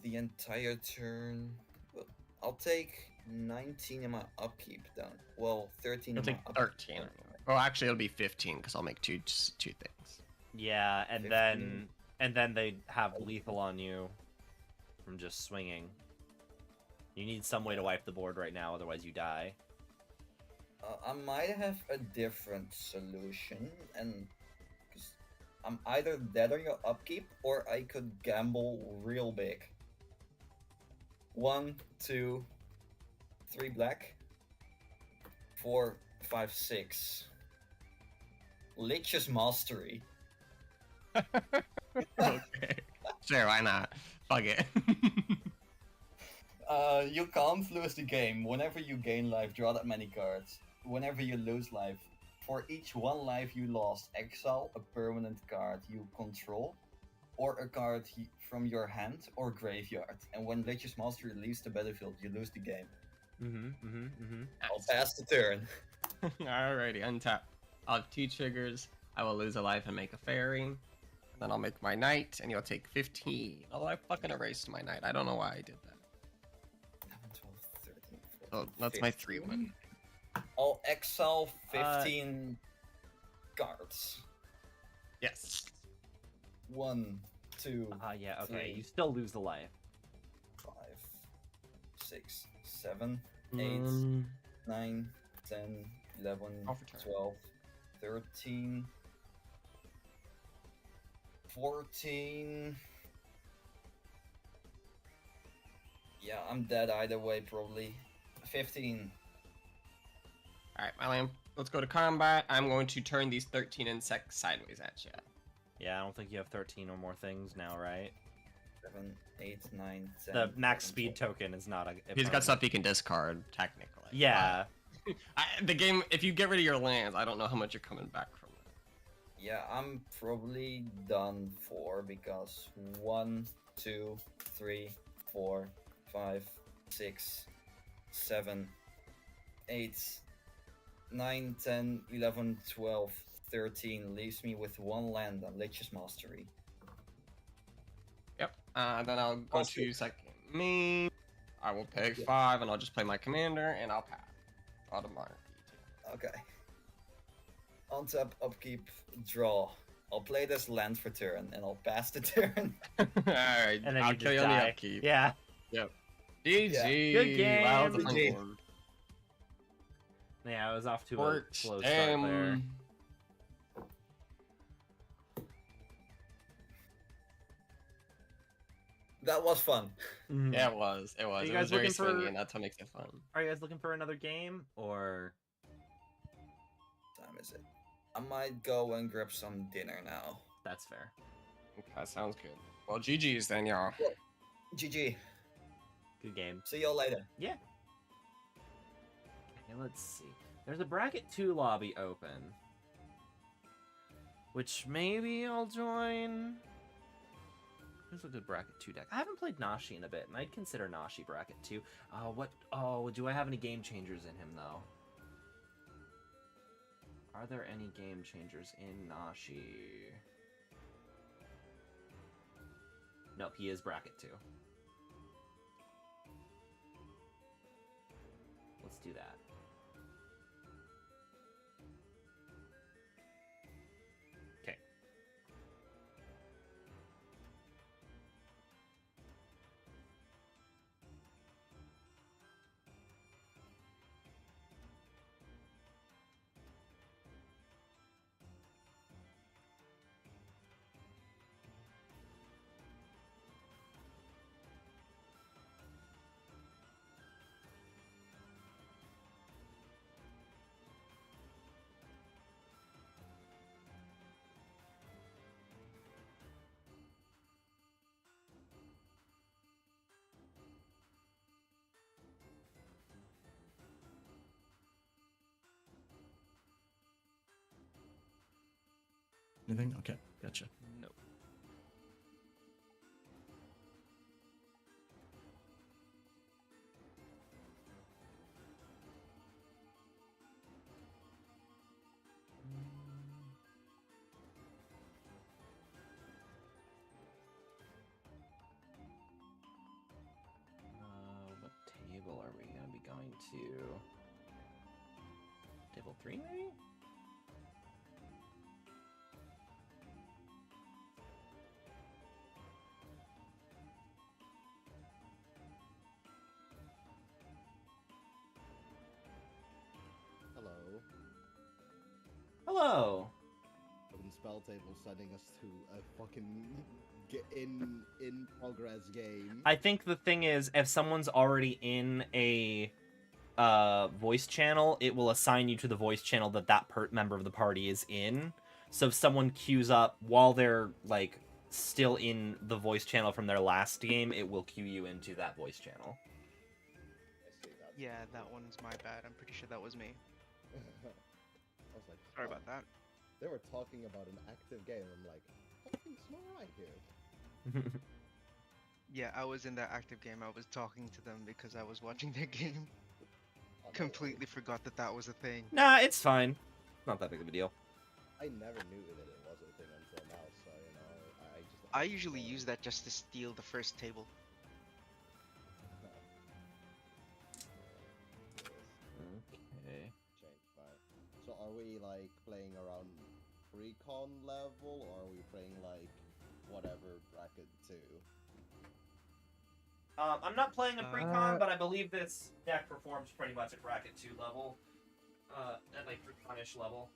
the entire turn. But I'll take 19 in my upkeep down. Well, 13 You'll in my take upkeep. 13. Well, actually, it'll be 15 because I'll make two things. Yeah, and 15. then they have lethal on you from just swinging. You need some way to wipe the board right now, otherwise you die. I might have a different solution, and because I'm either dead on your upkeep, or I could gamble real big. 1, 2, 3 black, 4, 5, 6. Lich's Mastery. Okay. Sure, why not? Fuck it. You can't lose the game. Whenever you gain life, draw that many cards. Whenever you lose life, for each 1 life you lost, exile a permanent card you control, or a card from your hand or graveyard. And when Lich's Mastery leaves the battlefield, you lose the game. I'll pass the turn. Alrighty, untap. I'll have 2 triggers. I will lose a life and make a fairy. Then I'll make my knight, and you'll take 15. Although I fucking erased my knight. I don't know why I did that. 11, 12, 13, 14, Oh, that's my 3 15. one. I'll exile 15 cards. Yes. 1, 2, Yeah, okay. 3, You still lose the life. 5, 6, 7, 8, Mm, 9, 10, 11, Off a turn. 12, 13, 14. Yeah, I'm dead either way, probably. 15. Alright, my lamb. Let's go to combat. I'm going to turn these 13 insects sideways at you. Yeah, I don't think you have 13 or more things now, right? 7, 8, 9, 10. The max 11, speed 12. token is not a. He's got stuff he can discard, technically. Yeah. The game, if you get rid of your lands, I don't know how much you're coming back from it. Yeah, I'm probably done for because 1, 2, 3, 4, 5, 6, 7, 8, 9, 10, 11, 12, 13 leaves me with 1 land on Lich's Mastery. Yep. Then I'll go Awesome. to second main. I will pay 5, and I'll just play my commander, and I'll pass. Automatic. Okay. On tap, upkeep, draw. I'll play this land for turn, and I'll pass the turn. Alright, And then I'll you kill just you on the die. upkeep. Yeah. GG. Good game. Wow, that was a fun GG. one. Yeah, I was off to a Torch, slow start there. That was fun. Mhm. Yeah, it was. It was. you It guys was very looking for- swingy, and that's what makes it fun. Are you guys looking for another game, or? What time is it? I might go and grab some dinner now. That's fair. Okay, sounds good. Well, GG's then, y'all. GG. Good game. See y'all later. Yeah. Okay, let's see. There's a bracket 2 lobby open, which maybe I'll join. Who's a good bracket 2 deck? I haven't played Nashi in a bit, and I'd consider Nashi bracket 2. What? Oh, do I have any game changers in him though? Are there any game changers in Nashi? Nope, he is bracket 2. Let's do that. Okay. Anything? Okay, gotcha. Nope. What table are we gonna be going to? Table 3, maybe? Hello. Hello! Open spell table sending us to a fucking in progress game. I think the thing is, if someone's already in a voice channel, it will assign you to the voice channel that member of the party is in. So if someone queues up while they're like still in the voice channel from their last game, it will queue you into that voice channel. I see that. Yeah, that one's my bad. I'm pretty sure that was me. I was like, Sorry "Oh, about that. They were talking about an active game. I'm like, something's not right here. Yeah, I was in that active game. I was talking to them because I was watching their game. Oh, no Completely worries. forgot that that was a thing. Nah, it's fine. Not that big of a deal. I never knew that it was a thing until now. So you know, I just. I usually use that just to steal the first table. Okay. Change my. So are we like playing around recon level, or are we playing like whatever bracket 2? I'm not playing a precon, but I believe this deck performs pretty much at bracket 2 level. At like preconish level.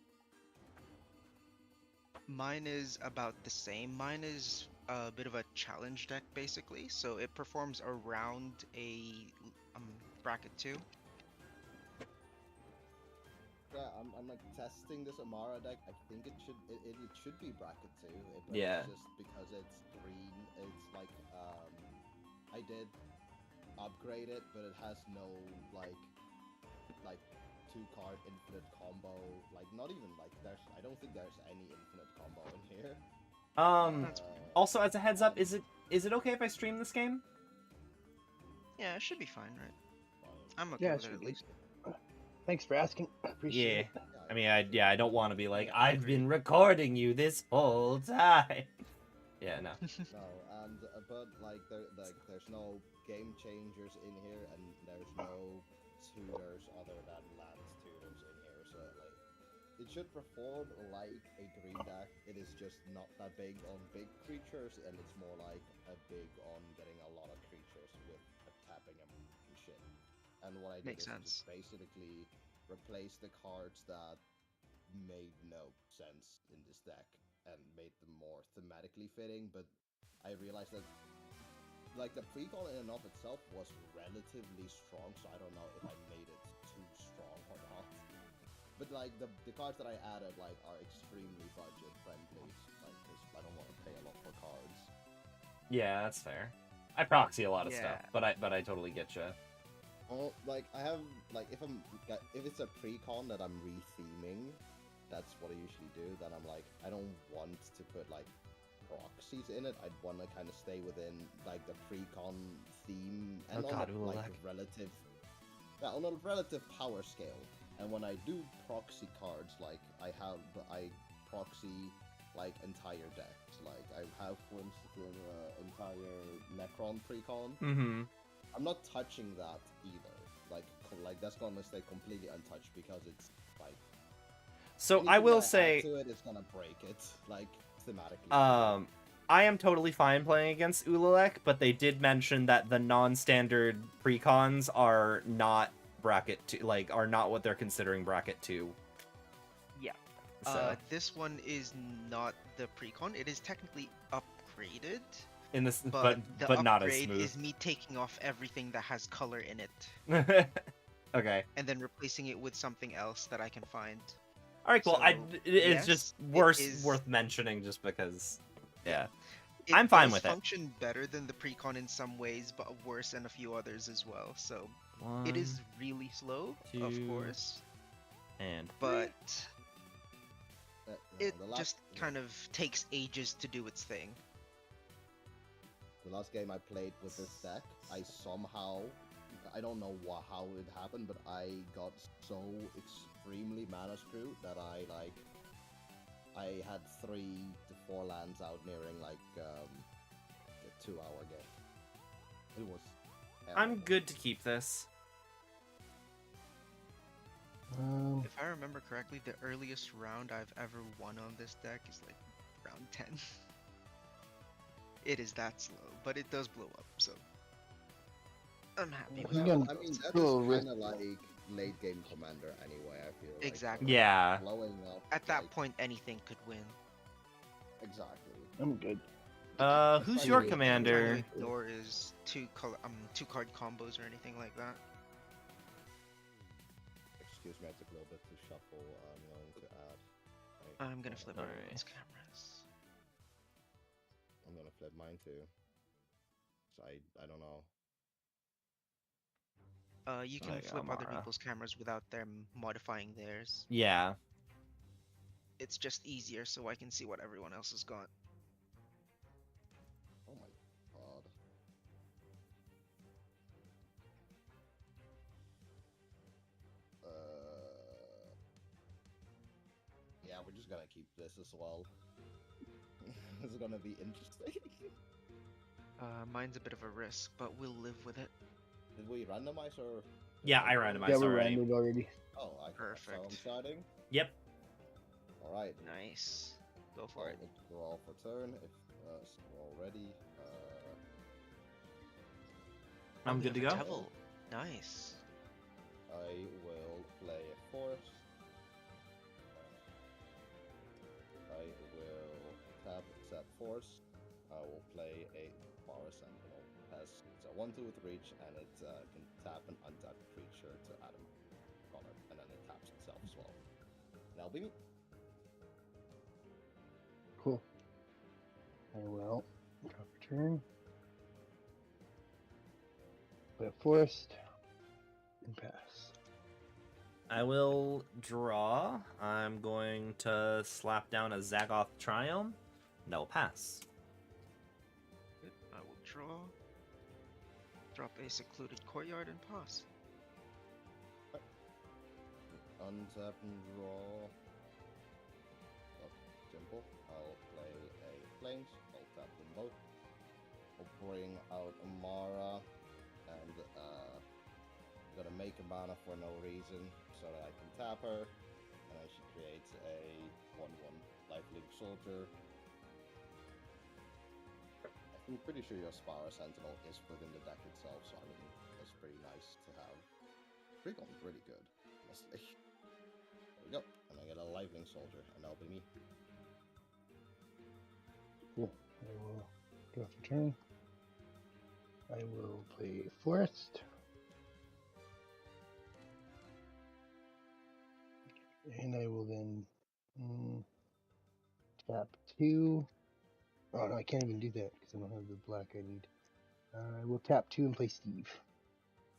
Mine is about the same. Mine is a bit of a challenge deck, basically. So it performs around a bracket 2. Yeah, I'm like testing this Amara deck. I think it should be bracket 2. But Yeah. It's just because it's green. It's like I did upgrade it, but it has no like 2-card infinite combo. Like not even like I don't think there's any infinite combo in here. Also, as a heads up, is it okay if I stream this game? Yeah, it should be fine, right? I'm okay Yeah, it with it should at be. least. Thanks for asking. Appreciate Yeah. it. I mean, I don't want to be like, Yeah, I I've agree. been recording you this whole time. Yeah, no. No, and but like there's no game changers in here, and there's no tutors other than Lance tutors in here, so like it should perform like a green deck. It is just not that big on big creatures, and it's more like a big on getting a lot of creatures with tapping them and shit. And what I did Makes is sense. just basically replace the cards that made no sense in this deck and made them more thematically fitting, but I realized that like the precon in and of itself was relatively strong, so I don't know if I made it too strong or not. But like the cards that I added like are extremely budget friendly, like 'cause I don't want to pay a lot for cards. Yeah, that's fair. I proxy a lot of stuff, Yeah. but I totally get you. Well, like I have like if it's a precon that I'm retheming, that's what I usually do. Then I'm like I don't want to put like proxies in it. I'd want to kind of stay within like the precon theme and Oh on God, a, like Ululek. relative, yeah, on a relative power scale. And when I do proxy cards, like I proxy like entire decks. Like I have, for instance, entire Necron precon. Mm-hmm. I'm not touching that either. Like that's gonna stay completely untouched because it's like. So I anything will that add say, to it is gonna break it, like thematically. I am totally fine playing against Ululek, but they did mention that the non-standard precons are not bracket 2, like are not what they're considering bracket 2. Yeah. So This one is not the precon. It is technically upgraded, in this, but the but not as upgrade smooth. is me taking off everything that has color in it Okay. and then replacing it with something else that I can find. All right. Cool. So, it's just yes, it is- worth mentioning just because. Yeah. It I'm fine does with it. function better than the precon in some ways, but worse in a few others as well. So it is really slow, of two, course, and but It the last, just kind of takes ages to do its thing. The last game I played with this deck, I somehow, I don't know how it happened, but I got so extremely mana screwed that I had 3 to 4 lands out nearing like a 2-hour game. It was I'm terrible. good to keep this. If I remember correctly, the earliest round I've ever won on this deck is like round 10. It is that slow, but it does blow up, so I'm happy with He's it. gonna I mean, that's still kind of like late game commander anyway, I feel like. Exactly. Yeah. Blowing up. At that like, point, anything could win. Exactly. I'm good. Who's Funny your way to commander? Trying to ignore is two card combos or anything like that. Excuse me, I took a little bit to shuffle. I'm going to add. I'm gonna flip Alright. everyone's cameras. I'm gonna flip mine too. So I don't know. You can I flip got other Mara. people's cameras without them modifying theirs. Yeah. It's just easier so I can see what everyone else has got. Oh my god. Yeah, we're just gonna keep this as well. This is gonna be interesting. Mine's a bit of a risk, but we'll live with it. Did we randomize or? Yeah, I randomized Yeah, we're already. rendered already. Oh, I So I'm Perfect. starting. Yep. All right. Nice. Go for it. Draw for turn. If so we're all ready. I'm good to go. Devil. Nice. I will play a forest. I will tap set force. I will play a forest sentinel. Has it's a 1/2 with reach, and it can tap an untapped creature to add a color, and then it taps itself as well. That'll be me. Cool. I will drop a turn. Play a forest. And pass. I will draw. I'm going to slap down a Zagoth Triumph. No pass. Good. I will draw. Drop a secluded courtyard and pass. Untap and draw. Oh, simple. I'll play a flames. I'll tap them both. I'll bring out Amara and gonna make a mana for no reason so that I can tap her, and then she creates a 1/1 lifelink soldier. I'm pretty sure your Spara Sentinel is within the deck itself, so I mean that's pretty nice to have. Pretty going pretty good, honestly. There we go, and I get a lifelink soldier, and that'll be me. Cool. I will drop a turn. I will play forest. And I will then tap 2. Oh no, I can't even do that because I don't have the black I need. I will tap 2 and play Steve.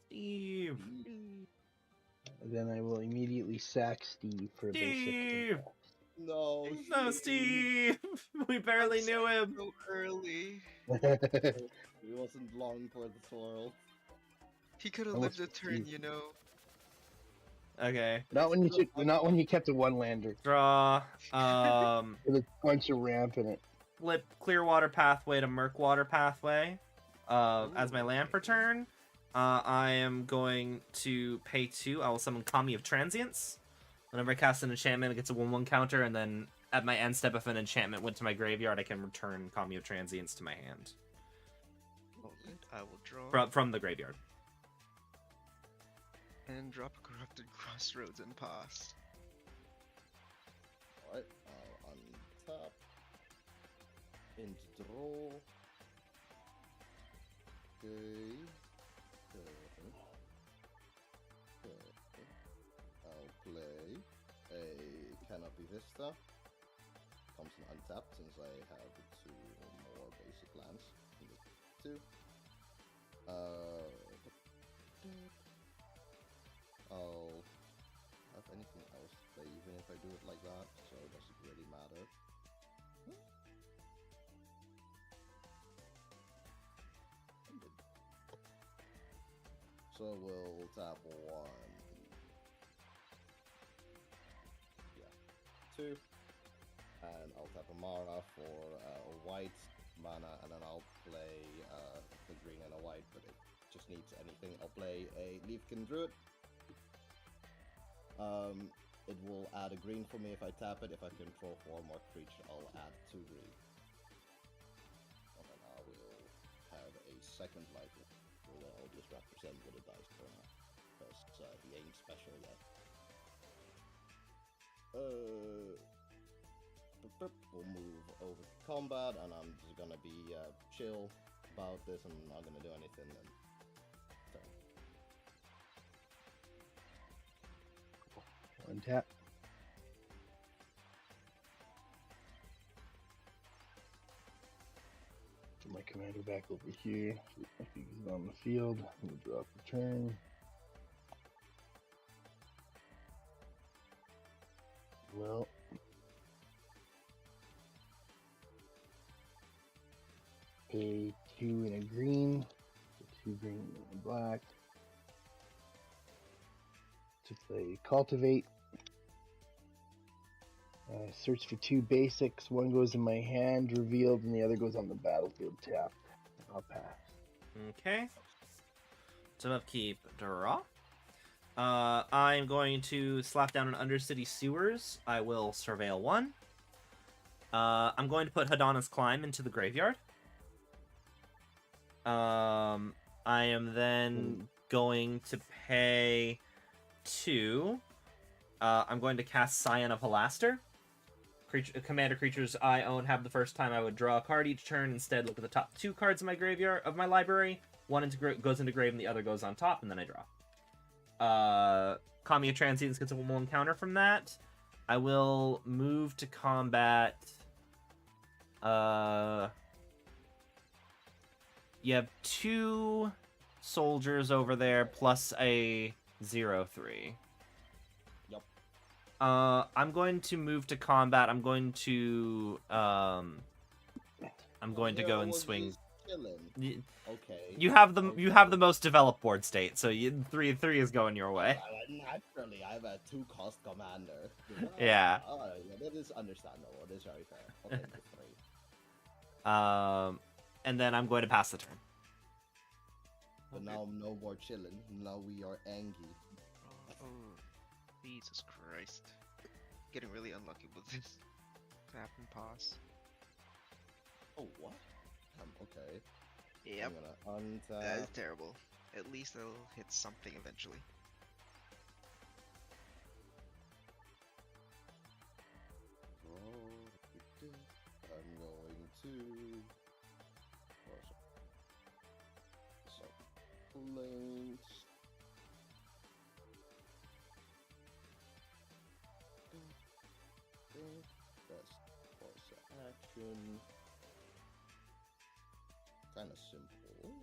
Steve. And then I will immediately sack Steve for a basic. Steve. impact. No, No, Steve. We barely knew him. So early. He wasn't long for the twirl. He could have Almost lived a turn, Steve. you know. Okay. Not when you kept a 1-lander Draw. with a bunch of ramp in it. Flip Clearwater Pathway to Murkwater Pathway. As my land per turn. I am going to pay 2. I will summon Kami of Transience. Whenever I cast an enchantment, it gets a 1/1 counter, and then at my end step, if an enchantment went to my graveyard, I can return Kami of Transience to my hand. Moment, I will draw From the graveyard. and drop a Corrupted Crossroads and pass. Alright, I'll untap. Into draw. Okay. I'll play a Canopy Vista. Comes in untapped since I have 2 or more basic lands. In the 2. I'll have anything else to play even if I do it like that, so it doesn't really matter. So we'll tap 1. Yeah, 2. And I'll tap a mana for a white mana, and then I'll play the green and a white, but it just needs anything. I'll play a Leafkin Druid. It will add a green for me if I tap it. If I control 4 more creatures, I'll add 2 green. And then I will have a second life. That I'll just represent with a dice for now, because he ain't special yet. We'll move over to combat, and I'm just gonna be chill about this. I'm not gonna do anything then. Untap. Get my commander back over here. If he's on the field, we'll drop the turn. Well, pay 2 and a green, so 2 green and a black to play Cultivate. Search for 2 basics. One goes in my hand, revealed, and the other goes on the battlefield tapped. I'll pass. Okay. So upkeep, draw. I'm going to slap down an Undercity Sewers. I will surveil 1. I'm going to put Hadana's Climb into the graveyard. I am then going to pay 2. I'm going to cast Scion of Halaster. Commander creatures I own have the first time I would draw a card each turn. Instead, look at the top 2 cards of my graveyard of my library. One goes into grave, and the other goes on top, and then I draw. Kamiya Transience gets a 1 counter from that. I will move to combat. You have 2 soldiers over there plus a 0/3. Yep. I'm going to move to combat. I'm going to go and swing. Okay. You have the most developed board state, so 3 is going your way. Naturally, I have a 2-cost commander. Yeah. That is understandable. It is very fair. Okay, 3. And then I'm going to pass the turn. But now no more chilling. Now we are angry. Oh, Jesus Christ. Getting really unlucky with this. Tap and pass. Oh, what? Okay. Yep. I'm gonna That is untap. terrible. At least they'll hit something eventually. I'm going to. Links. That's force action. Kind of simple.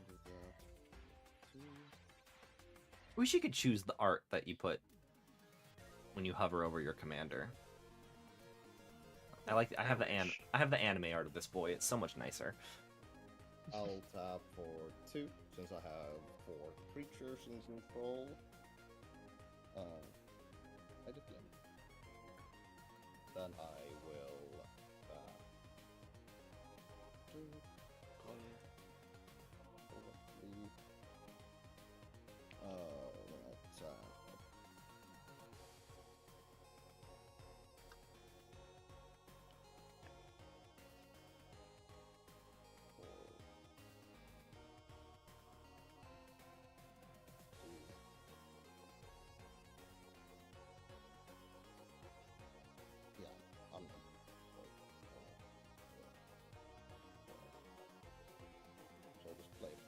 Do that. 2. Wish you could choose the art that you put when you hover over your commander. I have the anime art of this boy. It's so much nicer. I'll tap for 2 since I have 4 creatures in control. I did them. Then I will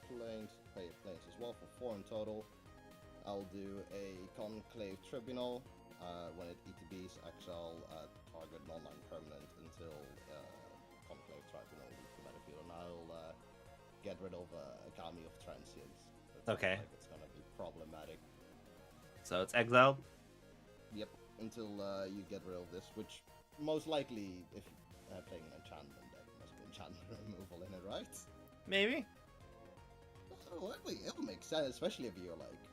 planes as well for 4 in total. I'll do a Conclave Tribunal. When it ETBs, exile target non-land permanent until Conclave Tribunal leaves the battlefield, and I'll get rid of Kami of Transience. Okay. Like it's gonna be problematic. So it's exiled? Yep, until you get rid of this, which most likely, if you're playing an enchantment deck, must be enchantment removal in it, right? Maybe. Oh, it'll make sense, especially if you're like.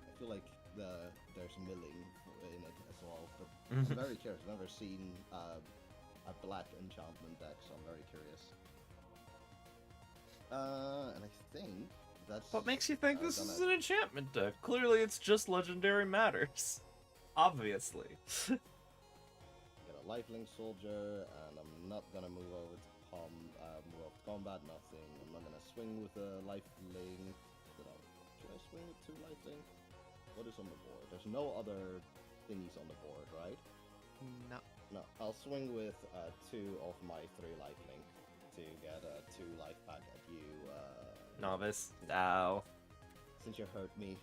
I feel like there's milling in it as well, but I'm very curious. I've never seen a black enchantment deck, so I'm very curious. And I think that's. What makes you think this gonna- is an enchantment deck? Clearly it's just legendary matters. Obviously. Get a lifelink soldier, and I'm not gonna move over to move over to combat. Nothing. I'm not gonna swing with a lifelink. Should I swing with 2 lifelink? What is on the board? There's no other thingies on the board, right? No. No. I'll swing with 2 of my 3 lifelink to get 2 life back at you. Novice. Ow. Since you hurt me.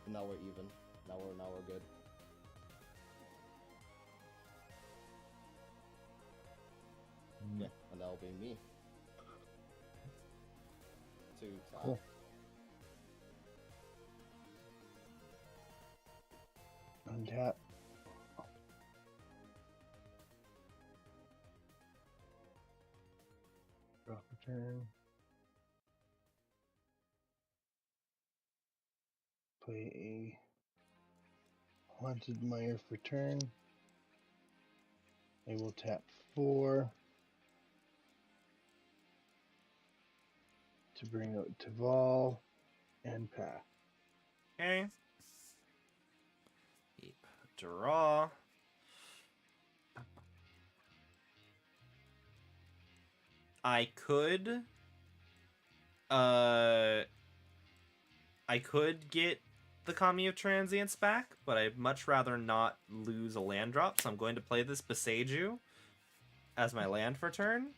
Now we're even. Now we're good. Yeah, and that'll be me. 2 tap. Cool. Untap. Draw for turn. Play a Haunted Mire for turn. I will tap 4 to bring out Taval and pass. Okay. Draw. I could get the Kami of Transience back, but I'd much rather not lose a land drop, so I'm going to play this Beseiju as my land for turn.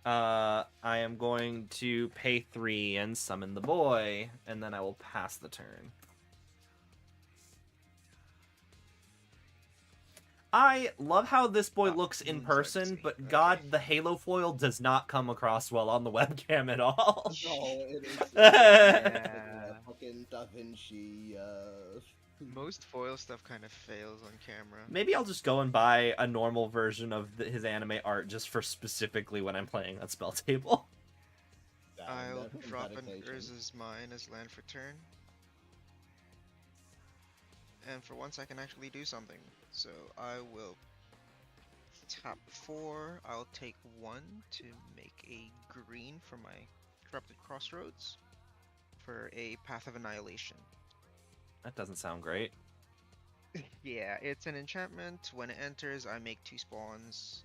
I am going to pay 3 and summon the boy, and then I will pass the turn. I love how this boy looks in person, but God, the Halo foil does not come across well on the webcam at all. No, it is. Yeah. Fucking Da Vinci. Most foil stuff kind of fails on camera. Maybe I'll just go and buy a normal version of his anime art just for specifically when I'm playing on Spell Table. I'll drop an dedication. Urza's Mine as land for turn. And for once I can actually do something. So I will tap 4. I'll take 1 to make a green for my Corrupted Crossroads for a Path of Annihilation. That doesn't sound great. Yeah, it's an enchantment. When it enters, I make 2 spawns.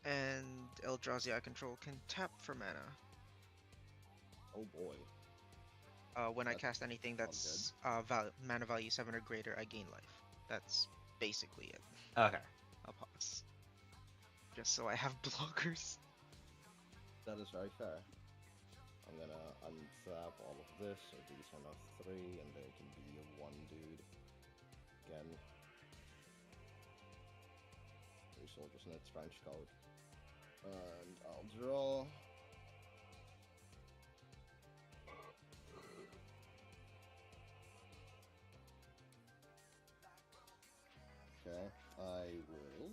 And Eldrazi I control can tap for mana. Oh boy. When I That's cast anything all that's mana value 7 or greater, I gain life. That's basically it. Okay. I'll pause. Just so I have blockers. That is very fair. I'm gonna untap all of this, so these are now 3, and there can be a 1 dude. Again. 3 soldiers in its trench coat. And I'll draw. Okay, I will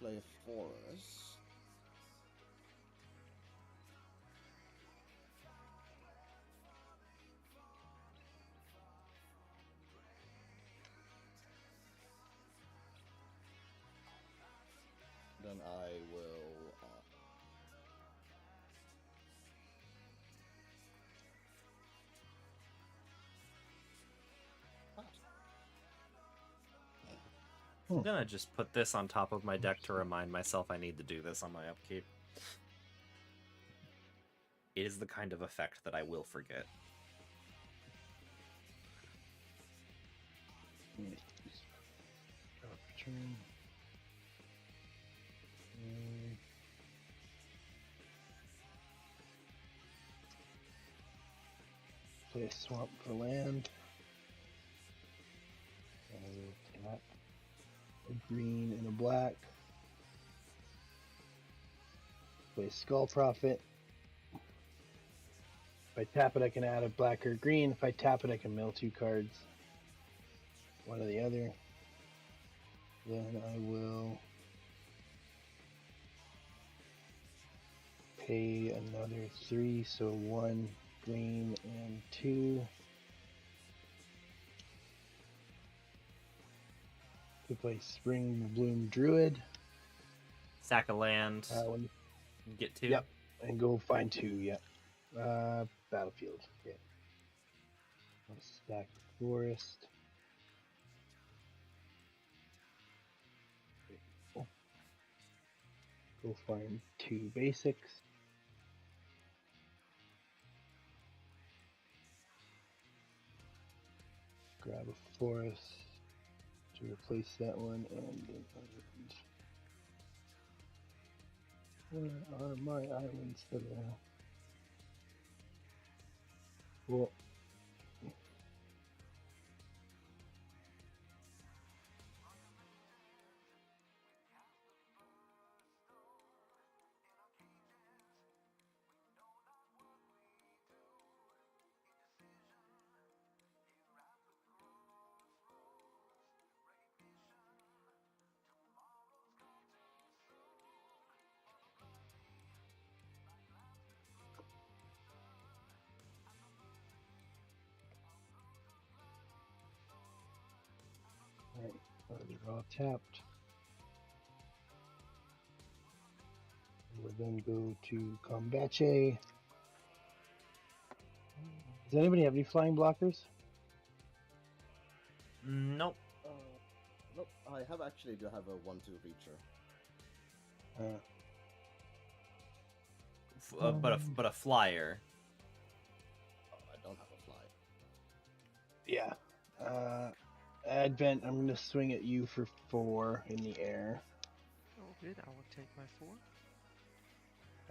play a forest. Then I will pass. I'm gonna just put this on top of my deck to remind myself I need to do this on my upkeep. It is the kind of effect that I will forget. Draw for turn. Play a swamp for land. I will tap a green and a black. Play Skull Prophet. If I tap it, I can add a black or green. If I tap it, I can mill 2 cards. One or the other. Then I will pay another 3, so 1 green and 2. To play Spring Bloom Druid. Sack a land. When, Get 2. Yep, and go find 2. Yep. Battlefield. Okay. I'll stack Forest. Go find 2 basics. Grab a forest to replace that one, and where are my islands that are? Well, they're all tapped. We'll then go to Combache. Does anybody have any flying blockers? Nope. Nope, I have actually do have a 1/2 reacher. But a flyer. Oh, I don't have a fly. Yeah. Advent, I'm going to swing at you for 4 in the air. Oh, good. I will take my 4.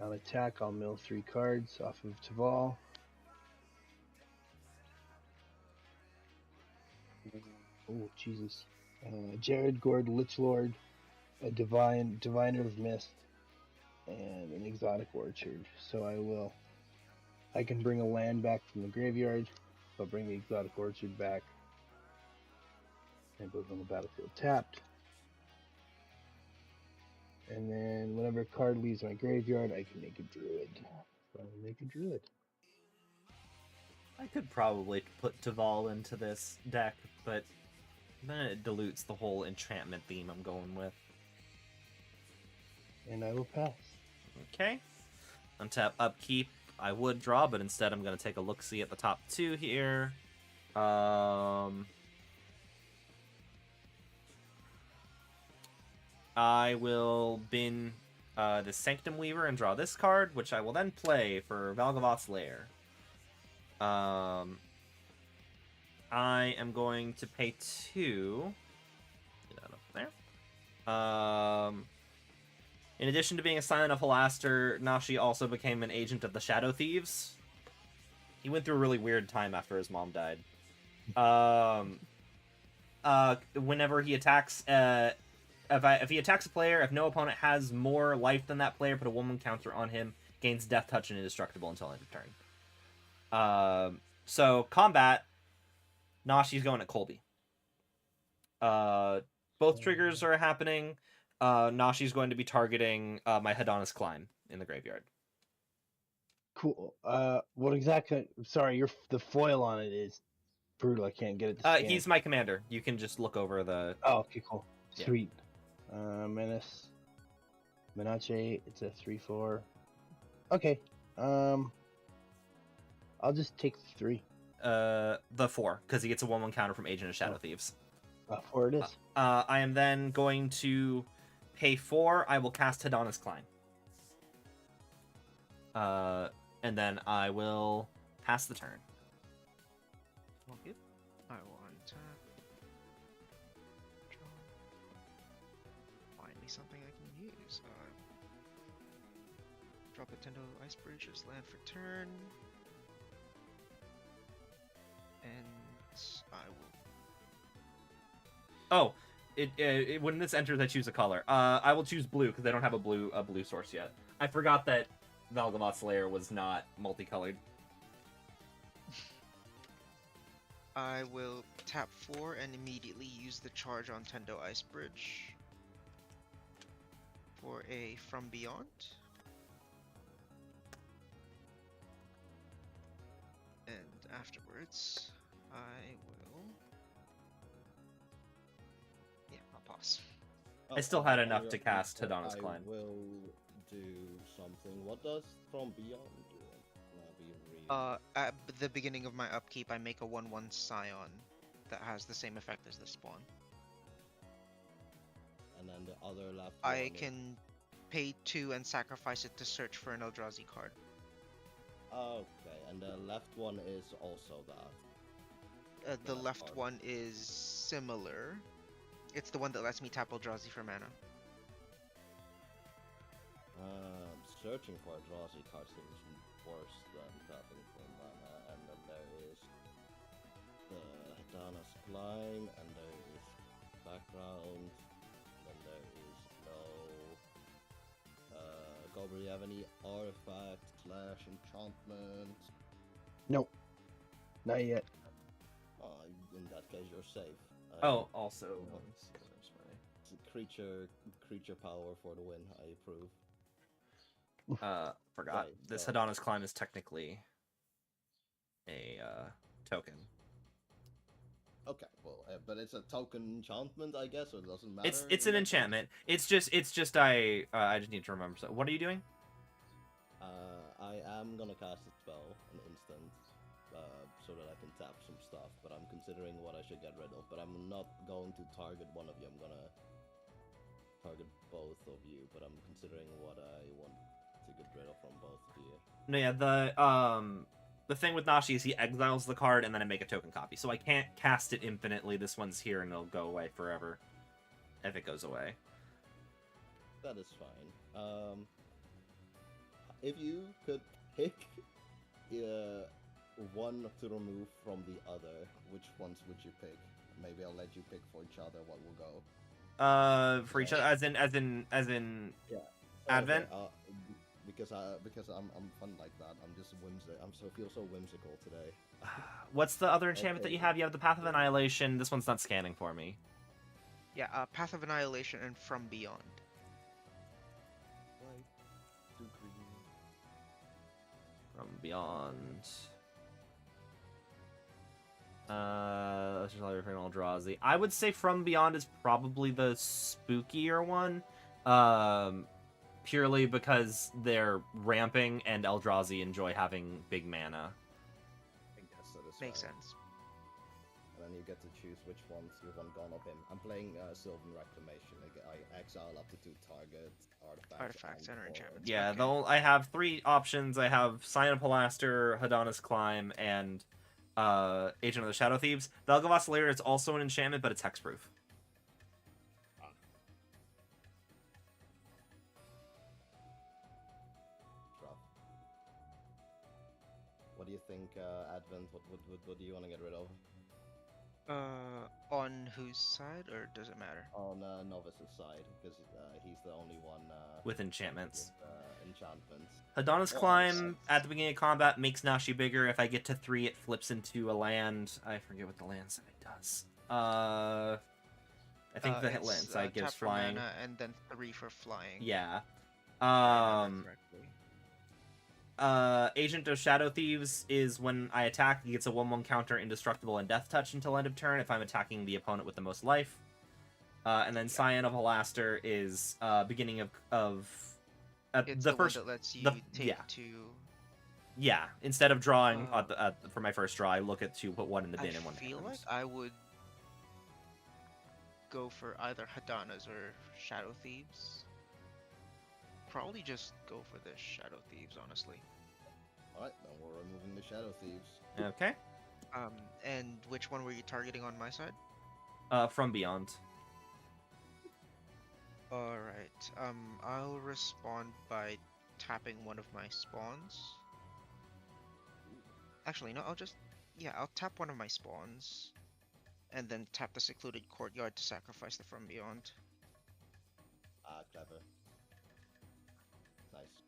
I'll attack. I'll mill 3 cards off of Taval. Oh, Jesus. Jared Gord, Lich Lord, a Diviner of Mist, and an Exotic Orchard. So I can bring a land back from the graveyard. I'll bring the Exotic Orchard back. And goes on the battlefield tapped. And then whenever a card leaves my graveyard, I can make a Druid. So I'll make a Druid. I could probably put Taval into this deck, but then it dilutes the whole enchantment theme I'm going with. And I will pass. Okay. Untap upkeep. I would draw, but instead I'm going to take a look-see at the top 2 here. I will bin the Sanctum Weaver and draw this card, which I will then play for Valgavoth's Lair. I am going to pay 2. Get that up there. In addition to being a Silent of Halaster, Nashi also became an agent of the Shadow Thieves. He went through a really weird time after his mom died. Whenever he attacks, if he attacks a player, if no opponent has more life than that player, put a woman counter on him, gains Death Touch and indestructible until end of turn. So combat, Nashi's going at Colby. Both triggers are happening. Nashi's going to be targeting my Hedonist Climb in the graveyard. Cool. What exactly? Sorry, the foil on it is brutal. I can't get it to scan. He's my commander. You can just look over the... Oh, okay, cool. Yeah. Sweet. Menace. Menace, it's a 3/4. Okay. I'll just take 3. The 4, because he gets a 1/1 counter from Agent of Shadow Thieves. 4 it is. I am then going to pay 4. I will cast Hedonist Climb. And then I will pass the turn. Okay. I will untap. Draw. Finally something I can use. Drop a Tendo Ice Bridge as land for turn. And I will... Oh, when this enters, I choose a color. I will choose blue because they don't have a blue source yet. I forgot that Valgavoth Slayer was not multicolored. I will tap 4 and immediately use the charge on Tendo Ice Bridge for a From Beyond. And afterwards, I will... Yeah, I'll pause. I still had on enough your to cast next turn, Hadana's Climb. I will do something. What does From Beyond do? Be At the beginning of my upkeep, I make a 1/1 Scion that has the same effect as the spawn. And then the other left I one can pay 2 and sacrifice it to search for an Eldrazi card. Okay, and the left one is also that. The left left card. one is similar. It's the one that lets me tap Eldrazi for mana. Searching for a Eldrazi card seems worse than tapping for mana. And then there is the Hadana's Climb, and there is background. Then there is no. Gober, do you have any artifact / enchantment? Nope. Not yet. In that case, you're safe. Oh, also, no. It's a creature power for the win. I approve. forgot. Right, This so- Hadana's Climb is technically a token. Okay, well, but it's a token enchantment, I guess, so it doesn't matter. It's in an that enchantment. It's just I just need to remember. So, what are you doing? case. I am gonna cast a spell, an instant, so that I can tap some stuff. But I'm considering what I should get rid of. But I'm not going to target one of you. I'm gonna target both of you. But I'm considering what I want to get rid of from both of you. No, yeah, the thing with Nashi is he exiles the card and then I make a token copy. So I can't cast it infinitely. This one's here and it'll go away forever if it goes away. That is fine. If you could pick one to remove from the other, which ones would you pick? Maybe I'll let you pick for each other what will go. For each other, as in Yeah. Advent? Okay, because I'm fun like that. I'm just feel so whimsical today. What's the other enchantment that Okay. you have? You have the Path of Annihilation. This one's not scanning for me. Yeah, Path of Annihilation and From Beyond. From Beyond. Let's just everything Eldrazi. I would say From Beyond is probably the spookier one. Purely because they're ramping and Eldrazi enjoy having big mana. I guess that is Makes fair. sense. And then you get to choose which ones you want gone of him. I'm playing Sylvan Reclamation. I exile up to 2 target Artifacts and/or enchantments. Yeah, Okay. I have 3 options. I have Sign of Palaster, Hadana's Climb, and Agent of the Shadow Thieves. Valgavoth Slayer is also an enchantment, but it's hexproof. Rough. What do you think, Advent? What do you want to get rid of? On whose side, or does it matter? On Novice's side, because he's the only one With enchantments. with enchantments. Hadana's Well, Climb makes sense. at the beginning of combat makes Nashi bigger. If I get to 3, it flips into a land. I forget what the land side does. I think the It's, land side gives tap for flying. mana and then 3 for flying. Yeah. if I remember correctly. Agent of Shadow Thieves is when I attack, he gets a 1/1 counter, indestructible, and death touch until end of turn if I'm attacking the opponent with the most life. And then Scion of Alaster is beginning of It's the the first. one that lets you the- take yeah. 2. Yeah, instead of drawing for my first draw, I look at 2, put 1 in the bin, I and 1 feel like happens. I would go for either Hadana's or Shadow Thieves. Probably just go for the Shadow Thieves, honestly. Alright, then we're removing the Shadow Thieves. Okay. And which one were you targeting on my side? From Beyond. Alright, I'll respond by tapping one of my spawns. Actually, no, I'll tap one of my spawns. And then tap the Secluded Courtyard to sacrifice the From Beyond. Ah, clever. Nice.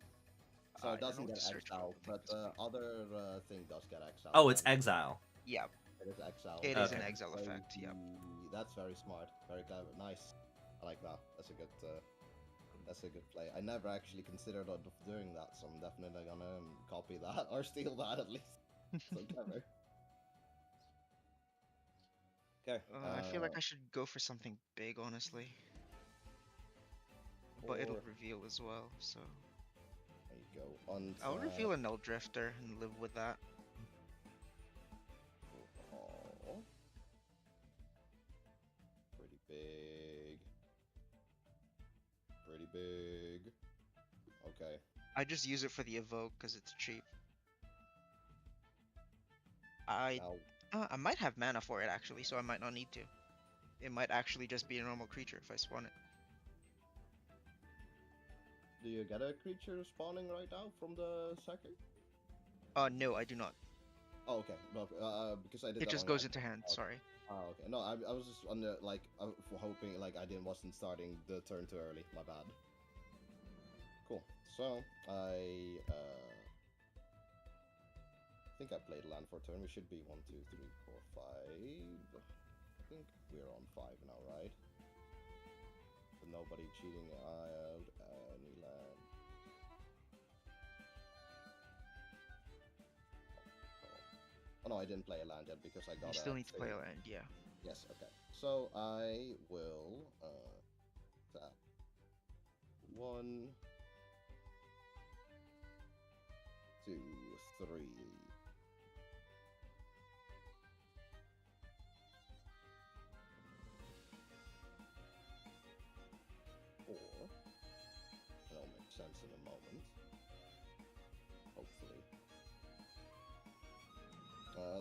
So I it don't know doesn't what get to search for exiled, with but this. the other thing does get exiled. Oh, it's then. exile. Yeah, It is exiled. it is an Okay. exile effect. Yep. That's very smart, very clever, nice. I like that. That's a good. That's a good play. I never actually considered of doing that, so I'm definitely gonna copy that or steal that at least. So clever. Okay. I feel like I should go for something big, honestly. But it'll Or- reveal as well, so There you go. On. I'll reveal a Null Drifter and live with that. Oh. Pretty big. Pretty big. Okay. I just use it for the evoke because it's cheap. I Now, I might have mana for it actually, so I might not need to. It might actually just be a normal creature if I spawn it. do you get a creature spawning right now from the second? No, I do not. Oh, okay. No, because I did It that just on goes my- into hand. Oh, Sorry. Oh, okay. No, I was just on the like hoping like I wasn't starting the turn too early. My bad. Cool. So I think I played land for turn. We should be 1, 2, 3, 4, 5. I think we're on 5 now, right? But nobody cheating out any land. Oh no, I didn't play a land yet because I got. You still a need to play thing. a land, yeah. Yes. Okay. So I will tap 1, 2, 3. Or that'll make sense in a moment. Hopefully.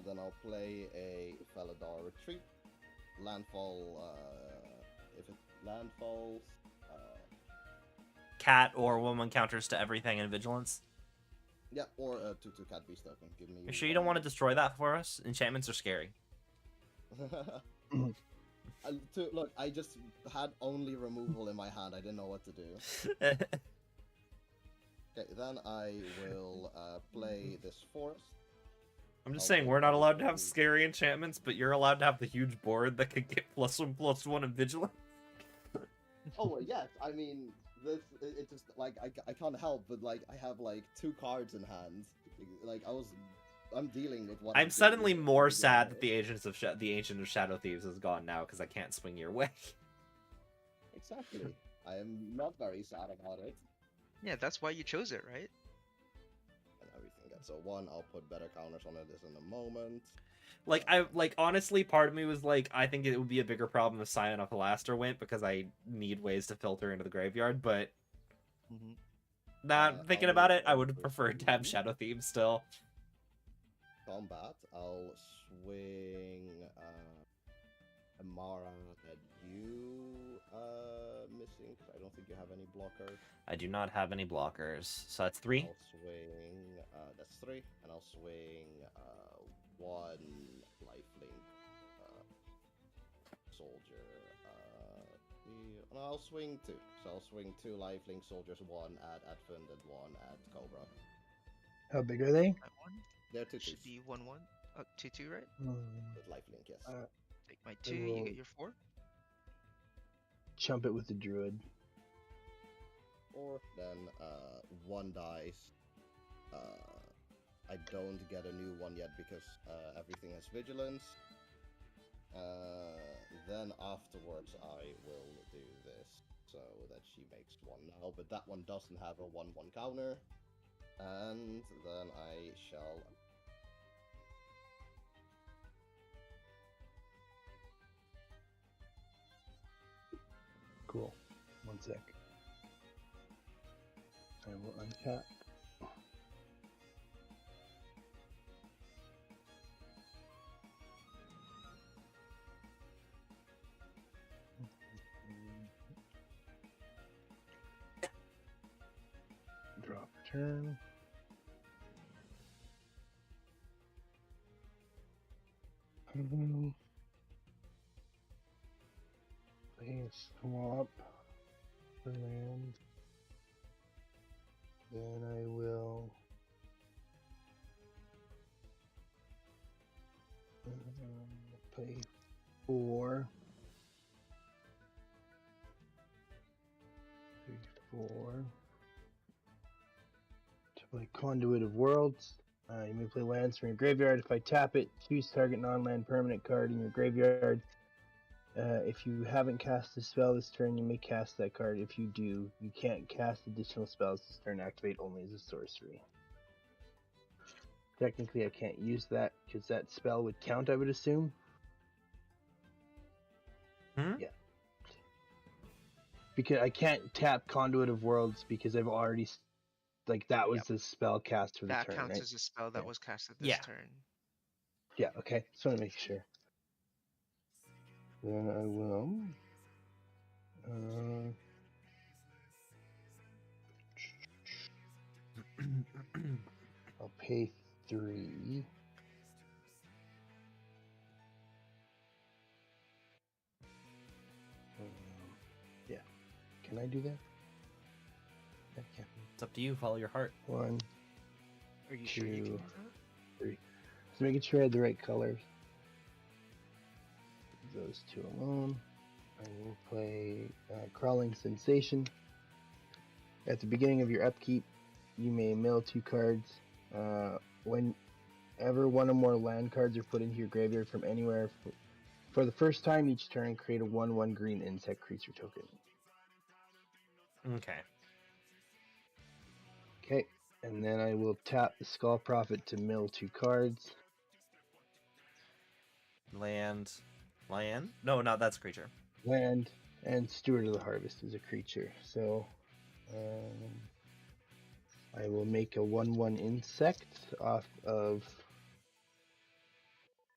Then I'll play a Faladar Retreat. Landfall, if it landfalls, Cat or woman counters to everything in vigilance. yeah, or a 2/2 Cat Beast token. Give me. You sure you don't want to destroy that for us? Enchantments are scary. Look, I just had only removal in my hand. I didn't know what to do. Okay, then I will play this forest. I'm just Okay, saying, we're not allowed to have um, scary enchantments, but you're allowed to have the huge board that could get +1/+1 in vigilance. Oh well, yes. I mean, it's just like I can't help but like I have like 2 cards in hand. Like I'm dealing with what I'm doing suddenly with more the sad game. that the Ancient of Shadow Thieves is gone now because I can't swing your way. Exactly. I am not very sad about it. Yeah, that's why you chose it, right? And everything gets a 1. I'll put better counters on it in a moment. Like honestly, part of me was like, I think it would be a bigger problem if Scion of Alaster went because I need ways to filter into the graveyard. But thinking I'll about it, I go would have for preferred to have 2. Shadow Thieves still. Combat. I'll swing Amara at you missing because I don't think you have any blockers. I do not have any blockers, so that's 3. I'll swing that's 3, and I'll swing 1 lifelink soldier. And I'll swing 2. So I'll swing 2 lifelink soldiers, 1 at Fund and 1 at Cobra. How big are they? That one They're 2 should be 1/1. 2/2, right? with lifelink, yes. Take my 2, you will- get your 4. Chump it with the druid. Or then 1 dice. I don't get a new one yet because everything has vigilance. Then afterwards I will do this so that she makes 1 now, but that one doesn't have a 1/1 counter. And then I shall. Cool. 1 sec. I will untap. Drop turn. Play a swap for land. then I will play 4. 3, 4. To play Conduit of Worlds. You may play lands from your graveyard. If I tap it, choose target non-land permanent card in your graveyard. If you haven't cast a spell this turn, you may cast that card. If you do, you can't cast additional spells this turn. Activate only as a sorcery. Technically, I can't use that because that spell would count, I would assume. Yeah. Because I can't tap Conduit of Worlds because I've already, that was the spell cast for the That turn, counts right? as a spell that Yeah. was casted this Yeah. turn. Yeah, okay. Just want to make sure. Then I will. I'll pay 3. Yeah. Can I do that? I can't. It's up to you. Follow your heart. 1, Are you sure you can 2, do that? 3. Just making sure I had the right colors. Those 2 alone. I will play Crawling Sensation. At the beginning of your upkeep, you may mill 2 cards. Whenever one or more land cards are put into your graveyard from anywhere, for the first time each turn, create a 1/1 green insect creature token. Okay. Okay, and then I will tap the Skull Prophet to mill 2 cards. Land. No, that's a creature. Land, and Steward of the Harvest is a creature. So I will make a 1/1 insect off of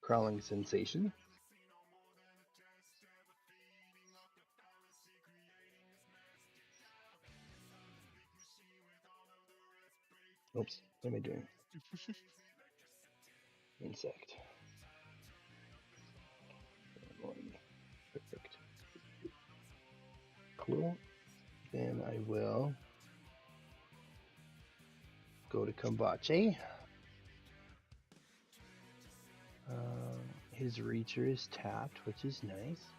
Crawling Sensation. Oops, what am I doing? Insect. 1. Perfect. Cool. Then I will go to Kombache. His Reacher is tapped, which is nice.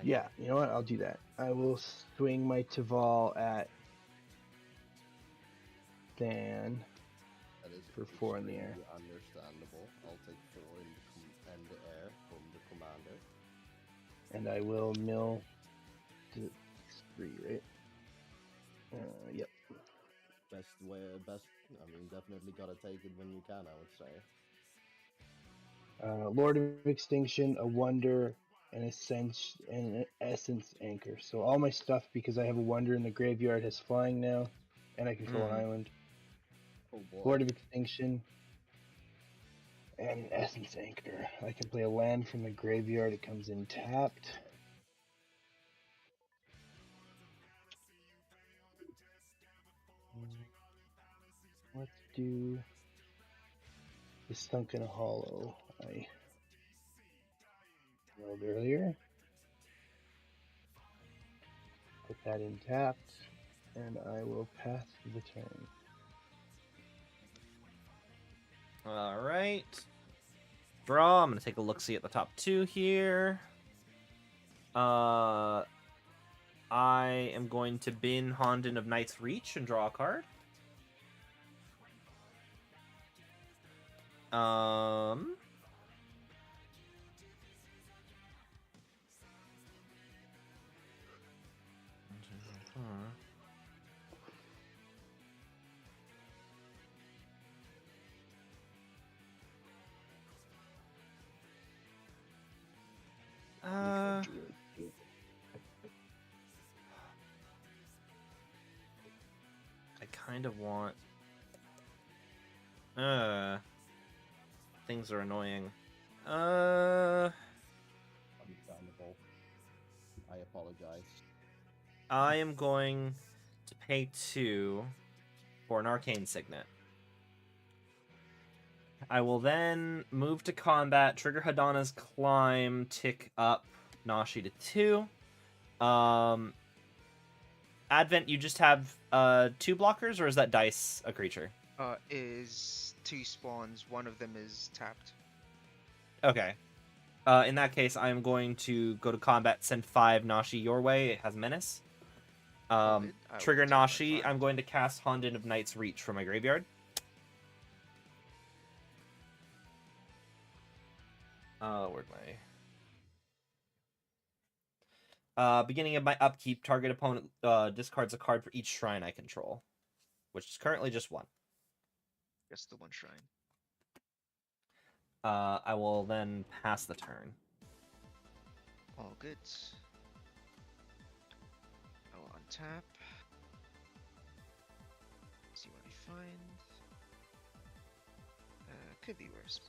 Yeah, you know what? I'll do that. I will swing my Taval at Dan That is for 4 in the air. extremely understandable. I'll take 4 in the air from the commander. And I will mill to 3, right? Yep. I mean, definitely gotta take it when you can, I would say. Lord of Extinction, a Wonder, an Essence Anchor. So all my stuff, because I have a Wonder in the graveyard, has flying now, and I control an island. Oh boy. Lord of Extinction, and an Essence Anchor. I can play a land from the graveyard, it comes in tapped. Let's do the Sunken Hollow I rolled earlier. Put that in tapped, and I will pass the turn. All right. Draw. I'm gonna take a look-see at the top 2 here. I am going to bin Honden of Knight's Reach and draw a card. I kind of want... Things are annoying. Understandable. I apologize. I am going to pay 2 for an Arcane Signet. I will then move to combat, trigger Hadana's Climb, tick up Nashi to 2, Advent, you just have 2 blockers, or is that dice a creature? Is 2 spawns. One of them is tapped. Okay. In that case, I'm going to go to combat, send 5 Nashi your way. It has menace. All good. I will Trigger take my Nashi, 5. I'm going to cast Honden of Night's Reach from my graveyard. Where'd my... beginning of my upkeep, target opponent discards a card for each shrine I control, which is currently just 1. Just the 1 shrine. I will then pass the turn. All good. I will untap. See what I find. Could be worse.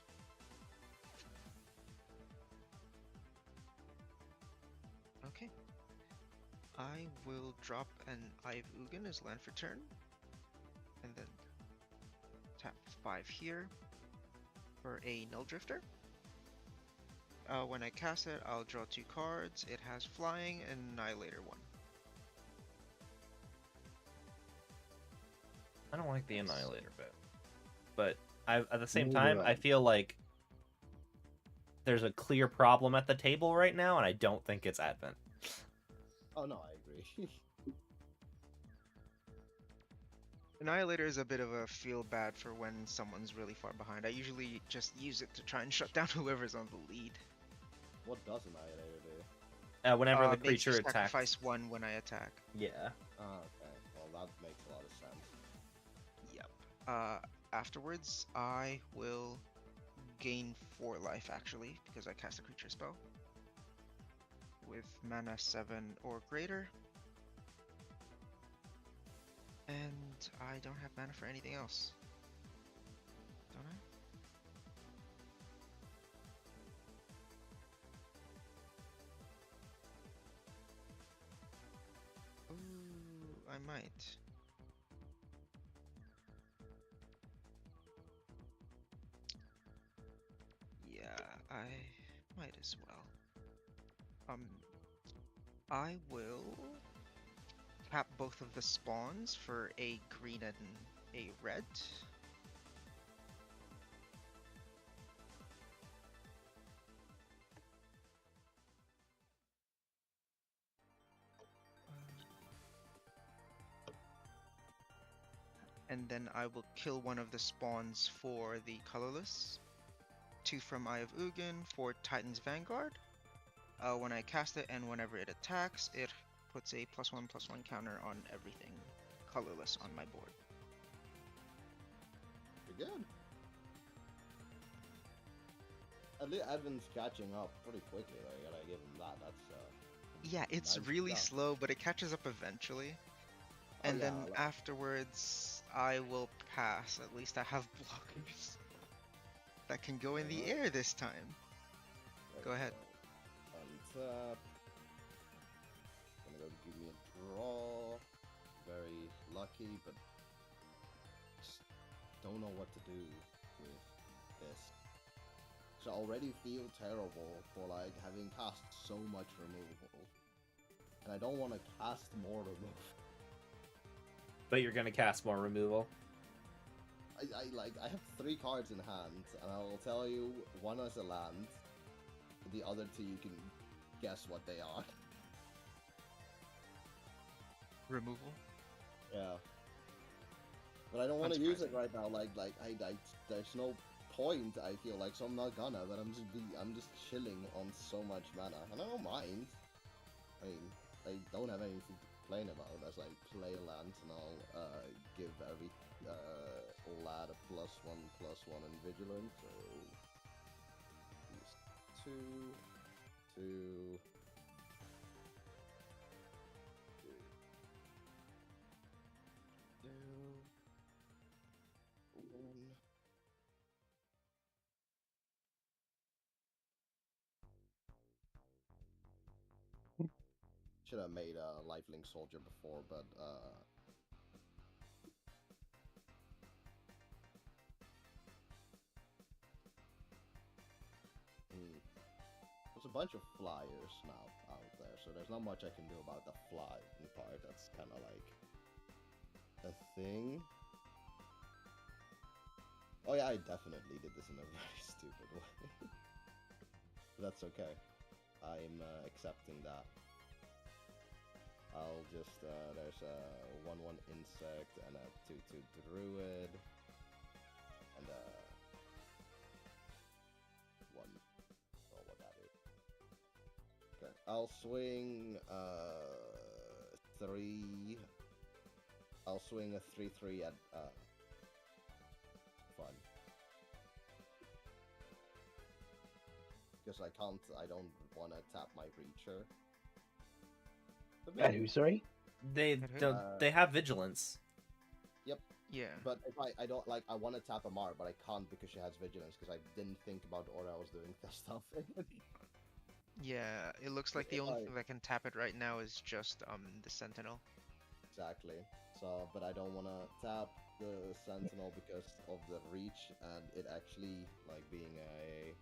Okay. I will drop an Eye of Ugin as land for turn. And then tap 5 here for a Null Drifter. When I cast it, I'll draw 2 cards. It has Flying and Annihilator 1. I don't like the Annihilator bit, but at the same Neither time, do I I. feel like there's a clear problem at the table right now, and I don't think it's Advent. Oh no, I agree. Annihilator is a bit of a feel bad for when someone's really far behind. I usually just use it to try and shut down whoever's on the lead. What does Annihilator do? Whenever the Makes you creature attacks. sacrifice 1 when I attack. Yeah. Oh, okay. Well, that makes a lot of sense. Yep. Afterwards, I will gain 4 life actually, because I cast a creature spell. With mana 7 or greater. And I don't have mana for anything else. Don't I? Ooh, I might. Yeah, I might as well. I will tap both of the spawns for a green and a red. And then I will kill one of the spawns for the colorless. 2 from Eye of Ugin for Titan's Vanguard. When I cast it and whenever it attacks, it puts a +1/+1 counter on everything colorless on my board. Pretty good. At least Advent's catching up pretty quickly, though. You gotta give him that. That's Yeah, it's nice really stuff. slow, but it catches up eventually. Oh, And yeah, then like- afterwards, I will pass. At least I have blockers that can go in the air this time. There Go we ahead. Untap. Gonna go give me a draw. Very lucky, but just don't know what to do with this. So I already feel terrible for like having cast so much removal, and I don't want to cast more removal. But you're gonna cast more removal. I have 3 cards in hand, and I will tell you one is a land. The other 2 you can guess what they are. Removal. Yeah. But I don't want to use it right now. Like there's no point. I feel like, so I'm not gonna. But I'm just chilling on so much mana, and I don't mind. I mean, I don't have anything to complain about as I play lands, and I'll give every lad a +1/+1 in vigilance. So these 2. Should have made a lifelink soldier before, but There's a bunch of flyers now out there, so there's not much I can do about the flying part. That's kind of like a thing. Oh yeah, I definitely did this in a very stupid way. But that's okay. I'm accepting that. I'll just, there's a 1/1 insect and a 2/2 druid. And one. Oh, what that is. Okay, I'll swing, 3. I'll swing a 3/3 at, fun. Because I don't want to tap my Reacher. At who, sorry? They Mhm. don't. They have vigilance. Yeah. But if I don't, like, I want to tap Amar, but I can't because she has vigilance, because I didn't think about the order I was doing that stuff in. Yeah, it looks like the only thing that can tap it right now is just the Sentinel. Exactly. So, but I don't want to tap the Sentinel because of the reach, and it actually, like, being a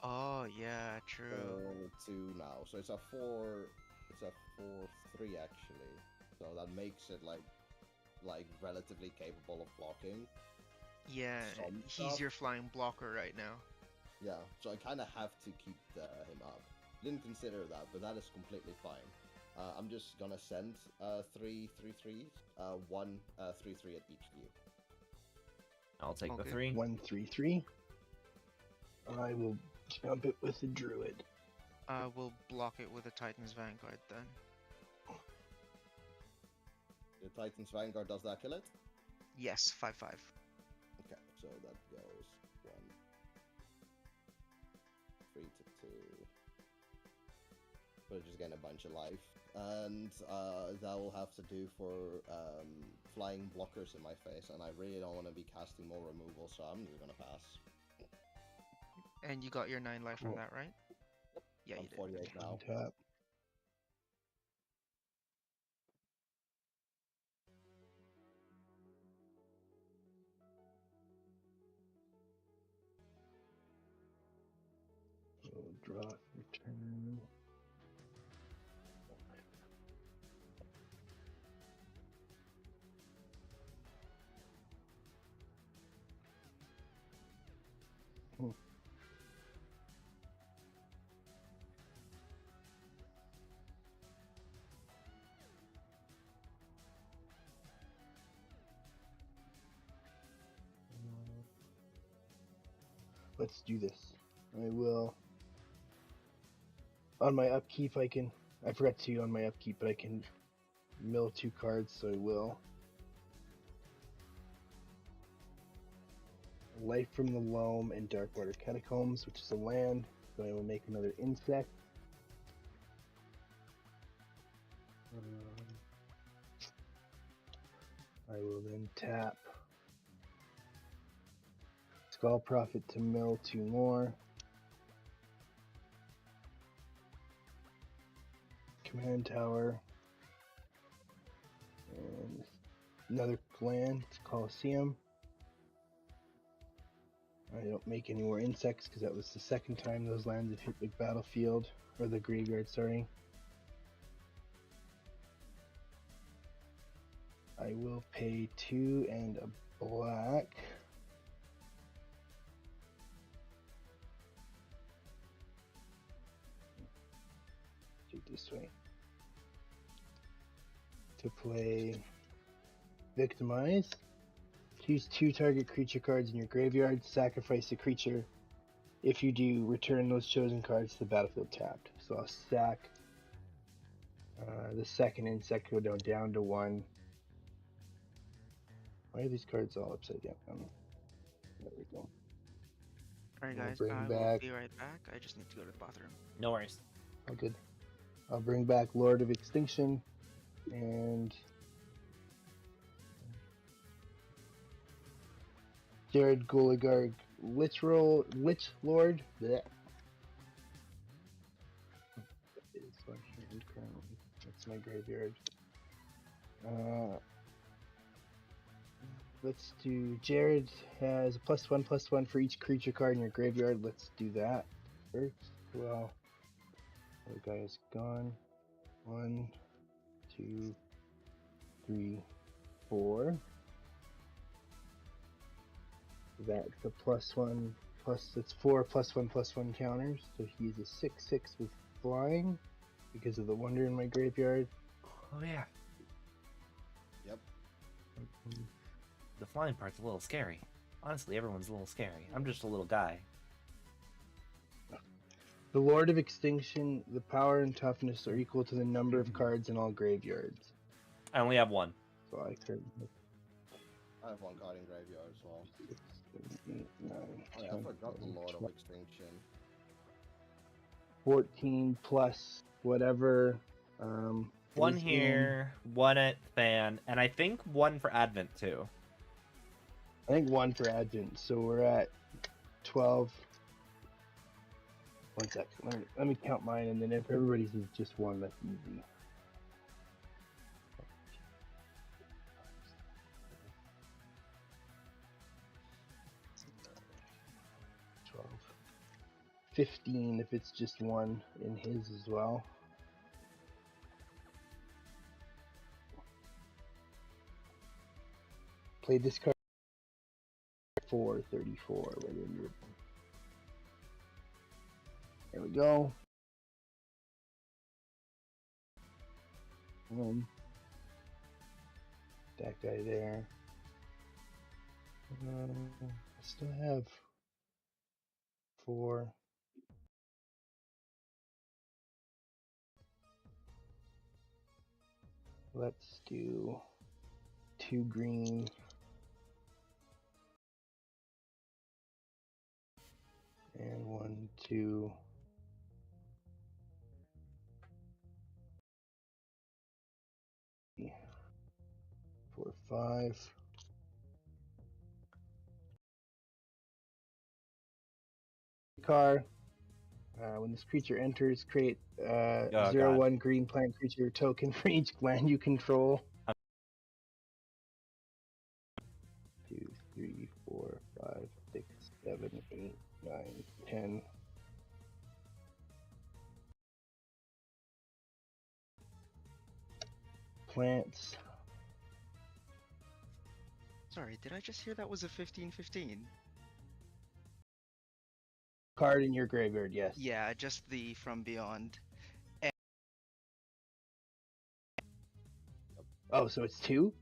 Oh yeah, true. 4/2 now. So it's a 4/3 actually. So that makes it like relatively capable of blocking. Yeah, Some he's stuff. your flying blocker right now. Yeah, so I kind of have to keep him up. Didn't consider that, but that is completely fine. I'm just gonna send 3/3s, 1 3/3 at each view. I'll take the Okay. 3. 1, 3, 3. I will jump it with the druid. We'll block it with a Titan's Vanguard then. The Titan's Vanguard, does that kill it? Yes, 5/5. Okay, so that goes 1, 3 to 2. But just getting a bunch of life. And that will have to do for flying blockers in my face, and I really don't want to be casting more removal, so I'm just gonna pass. And you got your 9 life from Cool. that, right? Yeah, I'm you did. 48 now. Tap. So draw, return. Let's do this. I will. On my upkeep, I forgot to on my upkeep, but I can mill 2 cards, so I will. Life from the Loam and Darkwater Catacombs, which is a land, so I will make another insect. I will then tap Skull Prophet to mill 2 more. Command Tower. And another land, it's Coliseum. I don't make any more insects because that was the second time those lands have hit the battlefield, or the graveyard, sorry. I will pay 2 and a black. Do it this way. To play Victimize. Choose 2 target creature cards in your graveyard, sacrifice the creature. If you do, return those chosen cards to the battlefield tapped. So I'll sack the second insect, go down to 1. Why are these cards all upside down? There we go. Alright I'll guys, bring I will back- be right back. I just need to go to the bathroom. No worries. Oh, good. I'll bring back Lord of Extinction and Jared Goligarg Lich Lord. Blech. It's my hand currently. That's my graveyard. Let's do. Jared has a +1/+1 for each creature card in your graveyard. Let's do that first. well. The guy is gone. 1, 2, 3, 4. That's a +1 plus. It's 4 +1 counters. So he's a 6/6 with flying because of the wonder in my graveyard. Oh yeah. Yep. The flying part's a little scary. Honestly, everyone's a little scary. I'm just a little guy. The Lord of Extinction, the power and toughness are equal to the number of cards in all graveyards. I only have one. So I could. I have one card in graveyard as well. 6, 7, 8, 9, Oh yeah, I 10, forgot the 11, Lord 12, of Extinction. 14 plus whatever. 1 is in- here, 1 at Fan, and I think 1 for Advent too. I think 1 for Advent. So we're at 12. 1 sec. Let me count mine, and then if everybody's is just 1, that's easy. 12. 15 if it's just 1 in his as well. Play this card 434. There we go. That guy there. I still have 4. Let's do 2 green. And 1, 2. Four, 5. Car. When this creature enters, create 0/1 green plant creature token for each land you control. 2, 3, 4, 5, 6, 7, 8, 9, 10. Plants. Sorry, did I just hear that was a 15/15? Card in your graveyard, yes. Yeah, just the From Beyond. Oh, so it's 2?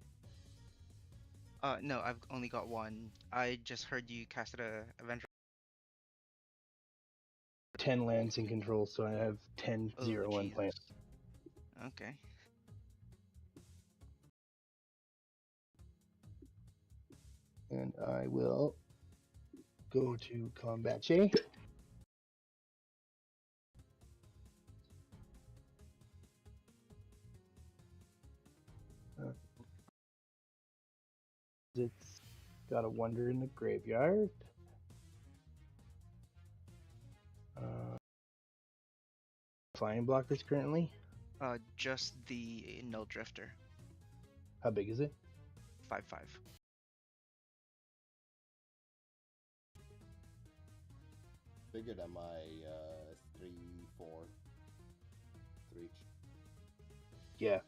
No, I've only got 1. I just heard you casted a Avenger. 10 lands in control, so I have 10 Oh, 0/1 Jesus. plants. Okay. And I will go to Combat J. It's got a wonder in the graveyard. Flying blockers currently. Just the Null Drifter. How big is it? 5/5. Bigger than my 3/4 reach. Yeah.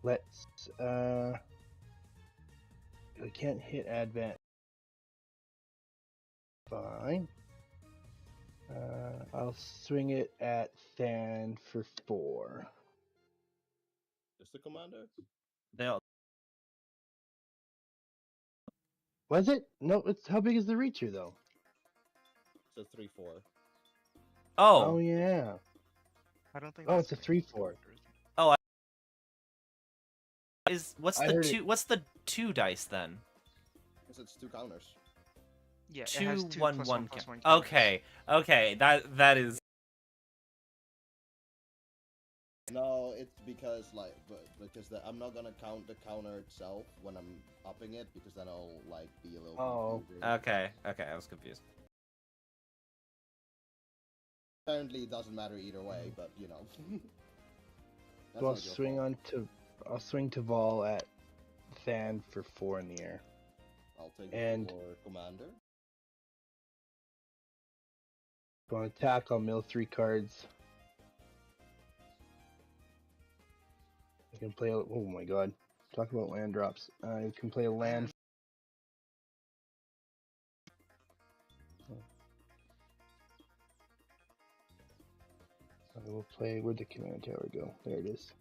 Let's I can't hit Advent. Fine. I'll swing it at Than for 4. Just the commander? They'll Was it? No, it's how big is the Reacher though? It's a 3/4. Oh yeah. I don't think. Oh, that's it's a 3/4. what's I the heard 2 it- what's the 2 dice then? Because it's 2 counters. Yeah, it 2 has 2 1 plus 1 1 plus count. 1 Okay, that is No, it's because I'm not gonna count the counter itself when I'm upping it because then I'll like be a little. Oh. confusing. okay. I was confused. Apparently, it doesn't matter either way, but you know. That's So I'll not your swing fault. I'll swing to Vol at Than for 4 in the air. I'll take And- for commander. On attack, I'll mill 3 cards. I can play. Oh my god! Talk about land drops. I can play a land. I will play. Where'd the command tower go? There it is.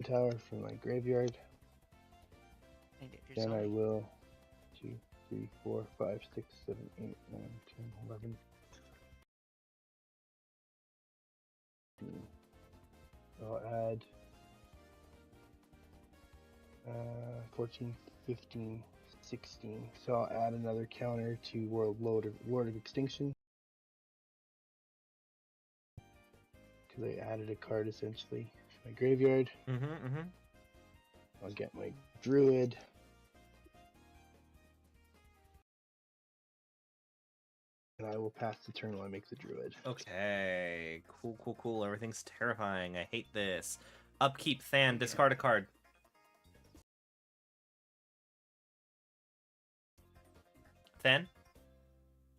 Tower from my graveyard. And get your Then I zombie. will 2, 3, 4, 5, 6, 7, 8, 9, 10, 11. I'll add 14, 15, 16. So I'll add another counter to Lord of Extinction. Because I added a card essentially to my graveyard. I'll get my Druid. And I will pass the turn while I make the Druid. Okay. Cool. Everything's terrifying. I hate this. Upkeep, Than, discard a card. Than?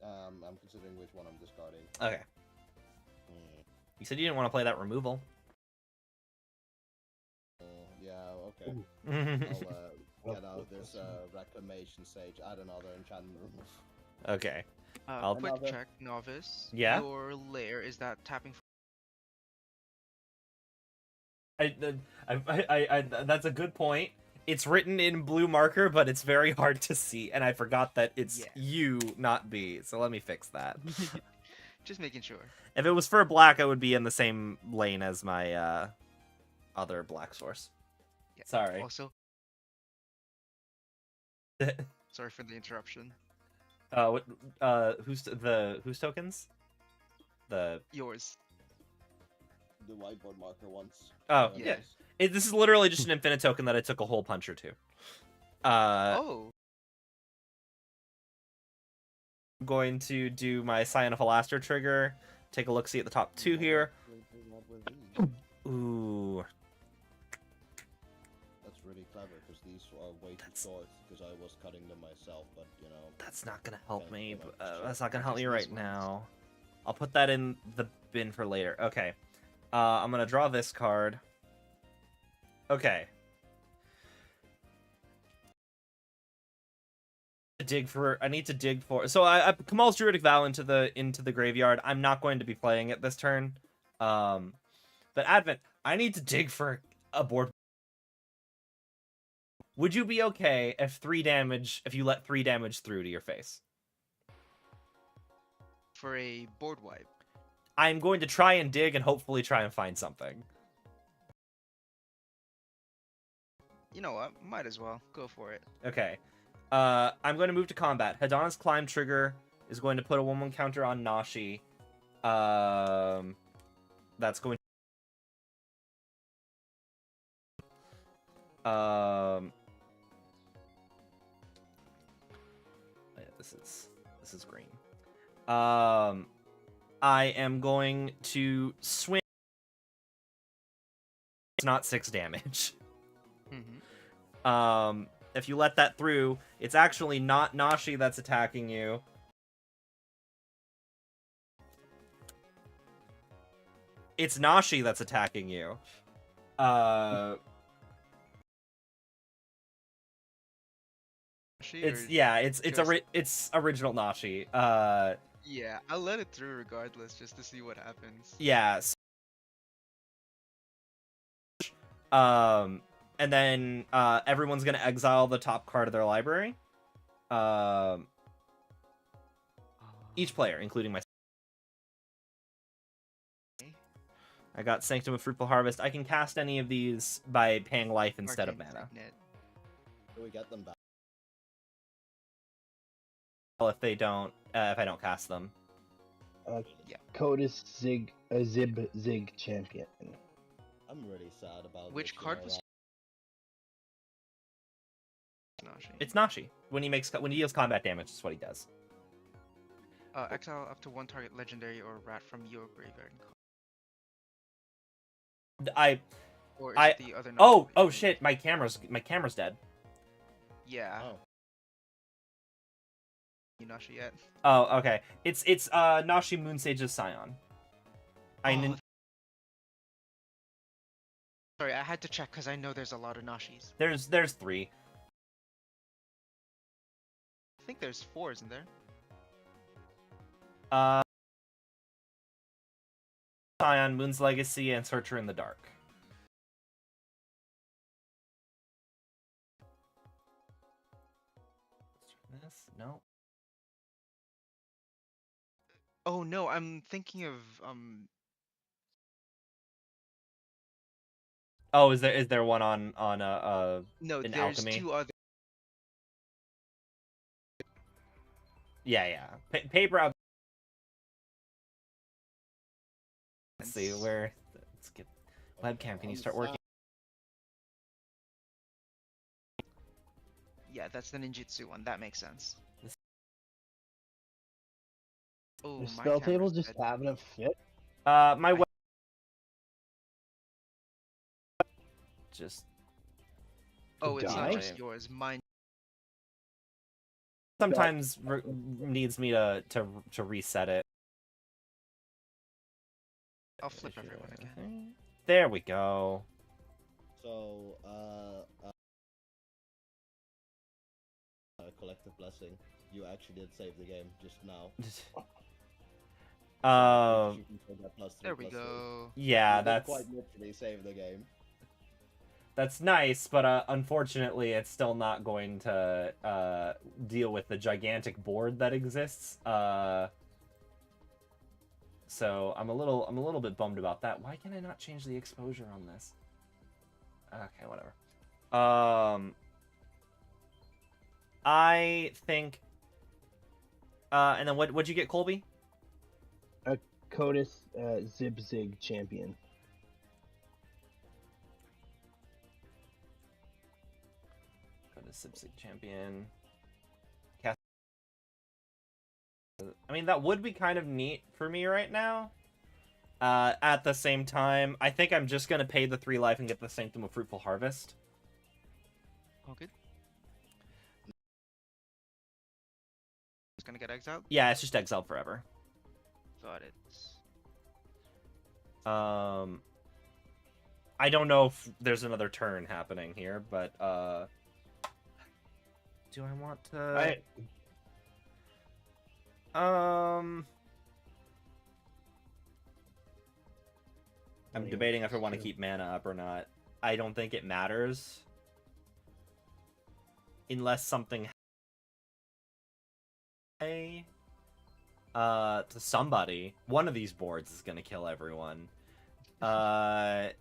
I'm considering which one I'm discarding. Okay. You said you didn't want to play that removal. Yeah, okay. I'll get out this Reclamation Sage, add another enchantment removal. Okay. Quick Another- check, Novice. Yeah? Your lair, is that tapping for... I that's a good point. It's written in blue marker, but it's very hard to see, and I forgot that it's Yeah. U, not B. So let me fix that. Just making sure. If it was for black, I would be in the same lane as my other black source. Yeah. Sorry. Also... Sorry for the interruption. Whose tokens? The Yours. The whiteboard marker ones. Oh, yeah. this is literally just an infinite token that I took a hole puncher to. Oh. I'm going to do my Scion of Alaster trigger. Take a look, see at the top 2 here. Ooh. That's really clever, because these are way too short, because I was cutting them myself, but, you know... That's not gonna help Yeah, me. you know, That's not gonna help me Just right these ones. now. I'll put that in the bin for later. Okay. I'm gonna draw this card. Okay. I need to dig for. So I Kamal's Druidic Vow into the graveyard. I'm not going to be playing it this turn. But Advent, I need to dig for a board. Would you be okay if you let 3 damage through to your face? For a board wipe. I'm going to try and dig and hopefully try and find something. You know what? Might as well. Go for it. Okay. I'm going to move to combat. Hadana's Climb trigger is going to put a 1/1 counter on Nashi. That's going yeah, this is green. I am going to swing. It's not 6 damage. If you let that through, it's actually not Nashi that's attacking you. It's Nashi that's attacking you. It's original Nashi. Yeah, I'll let it through regardless, just to see what happens. Yeah. And then everyone's gonna exile the top card of their library. Each player, including myself. I got Sanctum of Fruitful Harvest. I can cast any of these by paying life instead of Arcane mana. Signet. Do we get them back? Well, if I don't cast them. Yeah. Codus Zig Zig champion. I'm really sad about Which this, card you know, was Nashi? It's Nashi. When he deals combat damage, that's what he does. Exile up to 1 target legendary or rat from your graveyard. Or is I- it the other Nashi? Oh, that you oh moved? shit! My camera's dead. Yeah. Oh. You Nashi yet? Oh, okay. It's Nashi Moonsage's Scion. Oh, sorry, I had to check because I know there's a lot of Nashis. There's 3. I think there's 4, isn't there? Scion, Moon's Legacy, and Searcher in the Dark. This? No. Oh no, I'm thinking of Oh, is there one on no, in there's Alchemy? 2 other. Yeah. Paper out. Let's see where. Let's get webcam. Can you start working? Yeah, that's the ninjutsu one. That makes sense. Oh, The my spell table camera's just dead. having a fit. My web just Oh, it's not die? just yours. Mine. sometimes needs me to reset it. I'll flip everyone again. There we go. So, collective blessing. You actually did save the game just now. You can say that +3, There we +3. go. Yeah, You did that's quite literally save the game. that's nice, but unfortunately, it's still not going to deal with the gigantic board that exists. So I'm a little bit bummed about that. Why can I not change the exposure on this? Okay, whatever. I think. And then what'd you get, Colby? Codis Zibzig champion. Go to Sipsig champion. Cast. I mean, that would be kind of neat for me right now. At the same time, I think I'm just gonna pay the 3 life and get the Sanctum of Fruitful Harvest. Oh, good. It's gonna get exiled. Yeah, it's just exiled forever. Got it. I don't know if there's another turn happening here, but do I want to? I'm debating if I want to keep mana up or not. I don't think it matters. Unless something to somebody. One of these boards is gonna kill everyone. I'm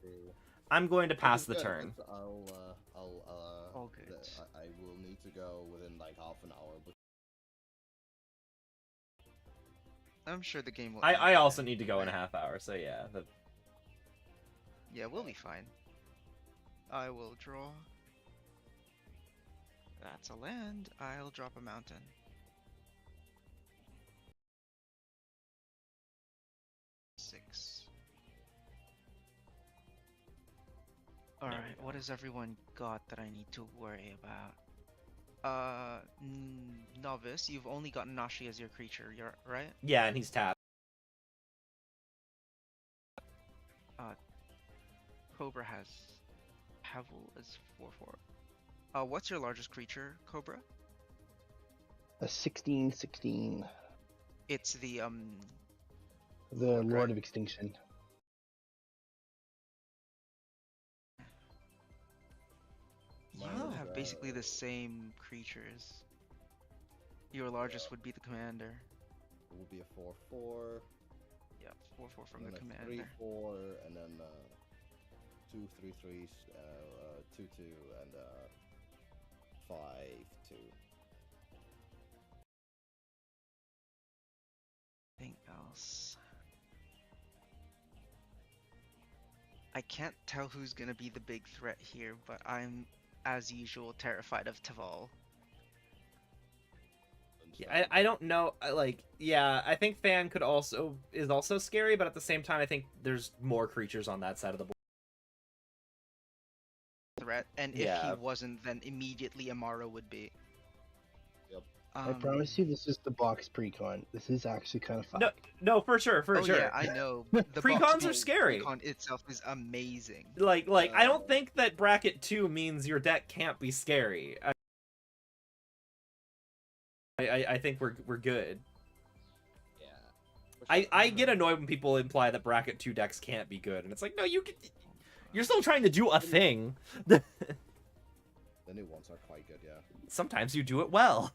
going to pass the turn. All good. I will need to go within like half an hour. But I'm sure the game will. I end also then, need to go in a right? half hour, so yeah. Yeah, we'll be fine. I will draw. That's a land. I'll drop a mountain. Six. Alright, what has everyone got that I need to worry about? Novice, you've only got Nashi as your creature, you're right? Yeah, and he's tapped. Cobra has Havel as 4/4. What's your largest creature, Cobra? A 16/16. It's the The Lord, Lord right? of Extinction. You Mine is, have basically the same creatures. Your largest would be the commander. it will be a 4/4. Yeah, 4/4 from and the then a commander. 3/4, and then 2 3/3s, 2/2, and 5/2. Anything else? I can't tell who's gonna be the big threat here, but I'm, as usual, terrified of Taval. Yeah, I don't know. Yeah, I think Fan is also scary, but at the same time, I think there's more creatures on that side of the board. threat, and if Yeah. he wasn't, then immediately Amara would be. Yep. I promise you, this is the box precon. This is actually kind of fun. No, for sure, for Oh sure. yeah, I know. The Precons box are scary. Precon itself is amazing. Like I don't think that bracket 2 means your deck can't be scary. I think we're good. Yeah. I get annoyed when people imply that bracket 2 decks can't be good, and it's like, no, you're still trying to do a thing. The new ones are quite good, yeah. Sometimes you do it well.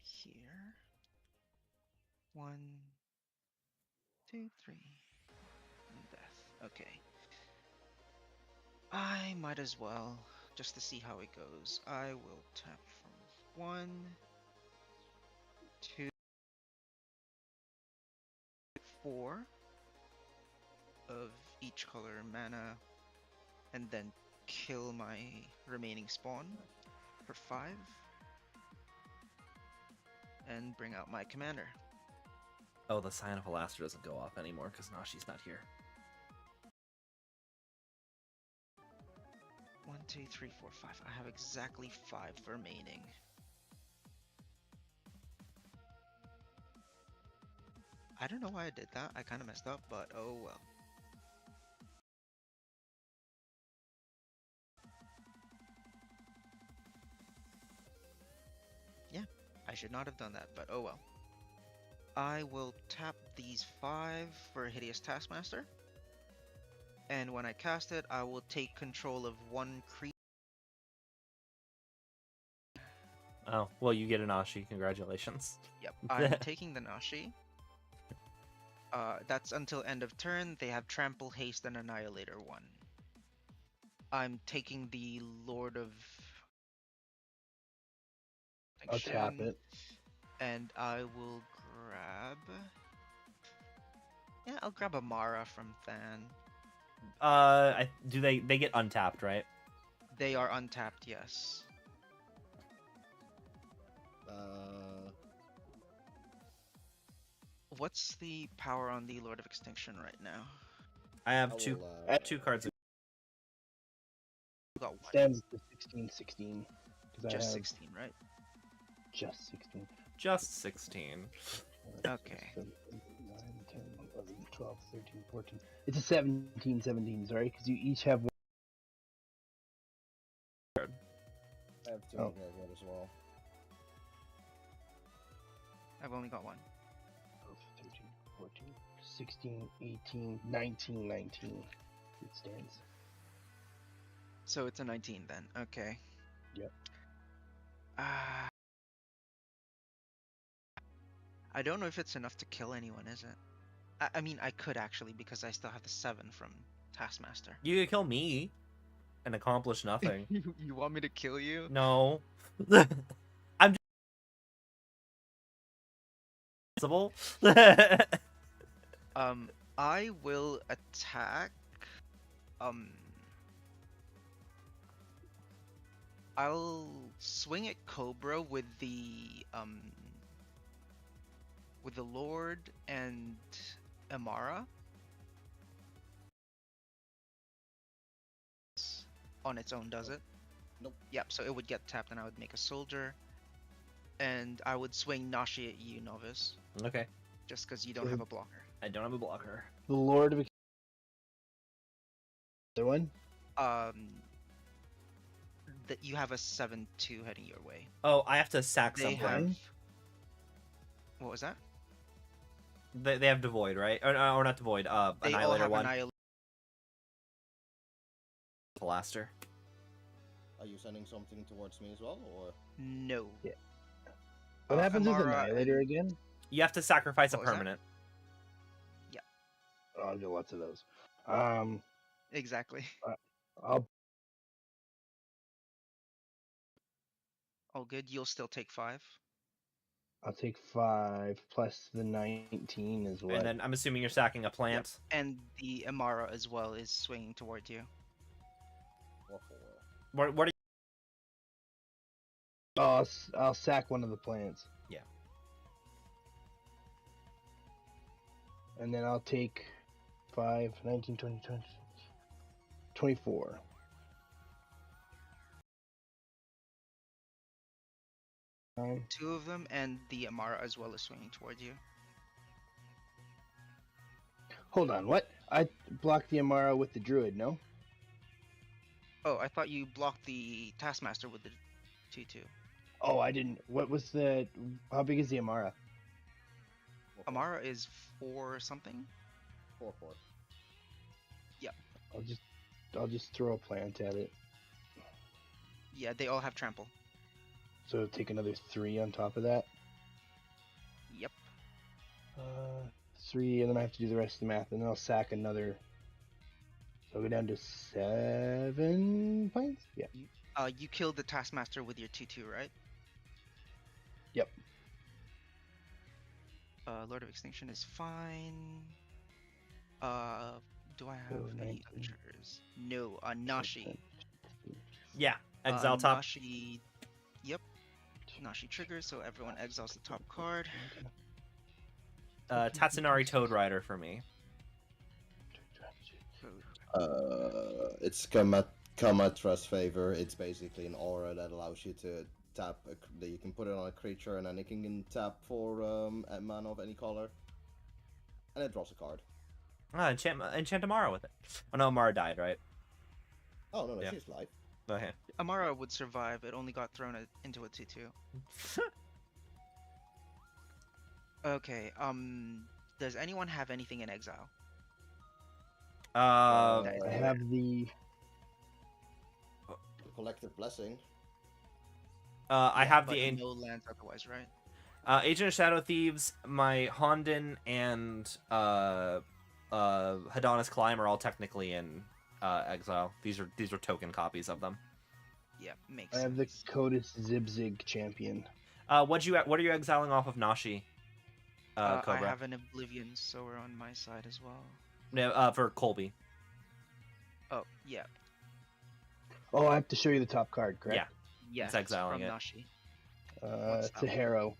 Here. 1, 2, 3. And death. Okay. I might as well, just to see how it goes. I will tap from 1, 2, 4 of each color mana, and then kill my remaining spawn for 5, and bring out my commander. Oh, the Sign of Alaster doesn't go off anymore because Nashi's not here. 1, 2, 3, 4, 5. I have exactly 5 remaining. I don't know why I did that. I kind of messed up, but oh well. Yeah, I should not have done that, but oh well. I will tap these 5 for Hideous Taskmaster. And when I cast it, I will take control of 1 creature. Oh, well, you get a Nashi. Congratulations. Yep, I'm taking the Nashi. That's until end of turn. They have Trample, Haste, and Annihilator 1. I'm taking the Lord of... I'll tap it. And I will grab... Yeah, I'll grab Amara from Than. Do they get untapped, right? They are untapped, yes. What's the power on the Lord of Extinction right now? I have two cards. You got 1. Stands to 16-16. Just 16, right? Just 16. Just 16. Okay. 7, 8, 9, 10, 11, 12, 13, 14. It's a 17-17, sorry, because you each have one. I have 2 Oh. here as well. I've only got 1. 12, 13, 14, 16, 18, 19, 19. It stands. So it's a 19 then. Okay. Yep. I don't know if it's enough to kill anyone, is it? I mean, I could actually, because I still have the 7 from Taskmaster. You could kill me and accomplish nothing. You want me to kill you? No. I'm just... I will attack. I'll swing at Cobra with the Lord and Amara. On its own, does it? Nope. Yep, so it would get tapped and I would make a soldier. And I would swing Nashi at you, Novice. Okay. Just because you don't have a blocker. I don't have a blocker. The Lord of... Other one? That you have a 7-2 heading your way. Oh, I have to sack They something. have... What was that? They have Devoid, right? Or not Devoid. They all Annihilator have 1. Annihilator. Blaster. Are you sending something towards me as well, or? No. Yeah. What happens with Amara Annihilator and- again? You have to sacrifice a What was that? permanent. Oh, I'll do lots of those. Exactly. I'll... All good. You'll still take 5. I'll take 5 plus the 19 is what? And then I'm assuming you're sacking a plant. And the Amara as well is swinging towards you. Or 4? What are Oh, I'll sack one of the plants. Yeah. And then I'll take 5, 19, 20, 24. Two of them, and the Amara as well is swinging towards you. Hold on, what? I blocked the Amara with the Druid, no? Oh, I thought you blocked the Taskmaster with the 2/2. Oh, I didn't. What was the... How big is the Amara? Amara is 4 something. 4/4. I'll just throw a plant at it. Yeah, they all have trample. So take another 3 on top of that. Yep. 3, and then I have to do the rest of the math, and then I'll sack another. So I'll go down to 7 points? Yeah. You killed the Taskmaster with your 2/2, right? Yep. Lord of Extinction is fine. Do I have any 19. other triggers? No, Nashi. Yeah, exile top. Nashi. Yep. Nashi triggers, so everyone exiles the top card. Tatsunari Toad Rider for me. It's Kamatra's favor. It's basically an aura that allows you to tap. You can put it on a creature, and then it can tap for a mana of any color, and it draws a card. Enchant Amara with it. Oh no, Amara died, right? Oh no, Yeah. she's live. Okay. Amara would survive. It only got thrown into a 2/2. Okay. Does anyone have anything in exile? I have the... Collective Blessing. I have But the no lands otherwise, right? Agent of Shadow Thieves, my Honden, and Hadana's Climb are all technically in exile. These are token copies of them. Yeah, makes I have sense. the Codis Zibzig champion. What are you exiling off of Nashi? I Cobra. have an Oblivion Sower on my side as well. No, for Colby. Oh, yeah. Oh, I have to show you the top card, Yeah. correct? Yeah, It's exiling from it. Nashi. It's that a one? Harrow.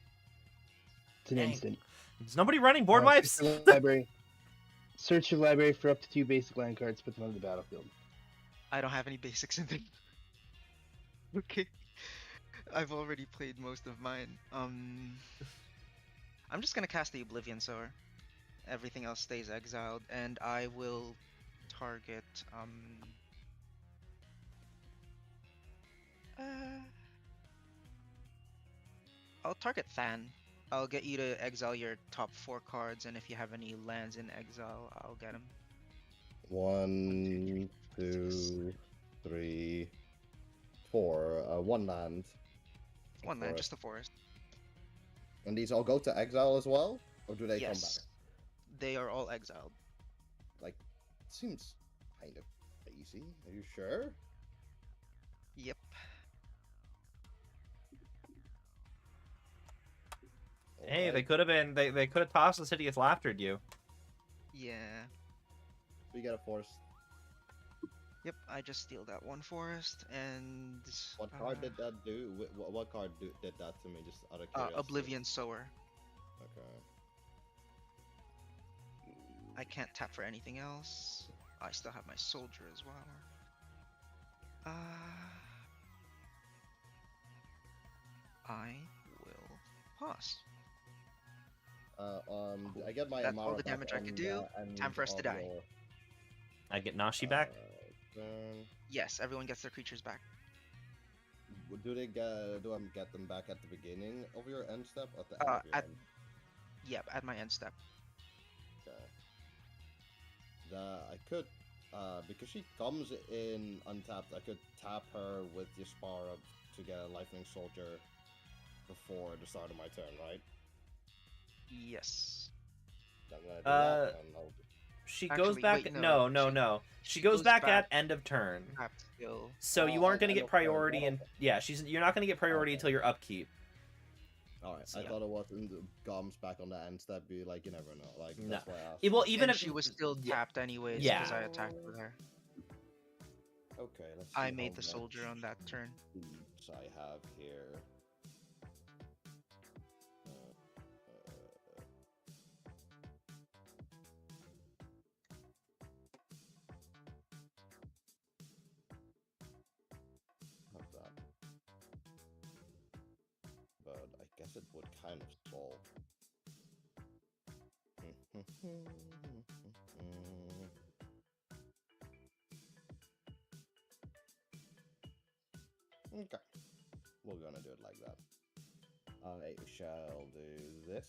It's an Dang. instant. Is nobody running board wipes? Search your library. Search your library for up to 2 basic land cards, put them on the battlefield. I don't have any basics in there. Okay. I've already played most of mine. I'm just gonna cast the Oblivion Sower. Everything else stays exiled, and I will target I'll target Than. I'll get you to exile your top 4 cards, and if you have any lands in exile, I'll get them. 1, 2, 3, 4. One land. One land, Forest. just the forest. And these all go to exile as well, or do they come Yes. back? They are all exiled. Like, seems kind of easy. Are you sure? Yep. Hey, they Alright, could have been. They could have tossed the Hideous Laughter at you. Yeah. we got a forest. Yep, I just steal that one forest, and... What card did that do? What card did that to me? Just out of curiosity. Oblivion Sower. Okay. I can't tap for anything else. I still have my soldier as well. I will pass. I get my That's all Amara the back damage I on could the do. end Time for us to of die. your, I get Nashi back. turn. Yes, everyone gets their creatures back. Do I get them back at the beginning of your end step? Or at the end of your At- end? Yep, at my end step. Okay. I could, because she comes in untapped, I could tap her with Yaspara to get a Lightning Soldier before the start of my turn, right? Yes. I'm gonna do that, and I'll... She Actually, goes back. wait, no, no, no. she She goes goes back back- at end of turn. Tap skill. So you Oh, aren't going to I get know, priority, I and know. yeah, you're not going to get priority Okay. until your upkeep. Alright, So, I yeah. thought it was in the Goms back on the end step, be like, you never know. Like, No. that's why I asked. Well, even And if she was still yeah. tapped anyways Yeah. because I attacked with her. Okay, let's see I how made the soldier much on that turn. thieves I have here. guess it would kind of solve. Okay, we're gonna do it like that. I shall do this.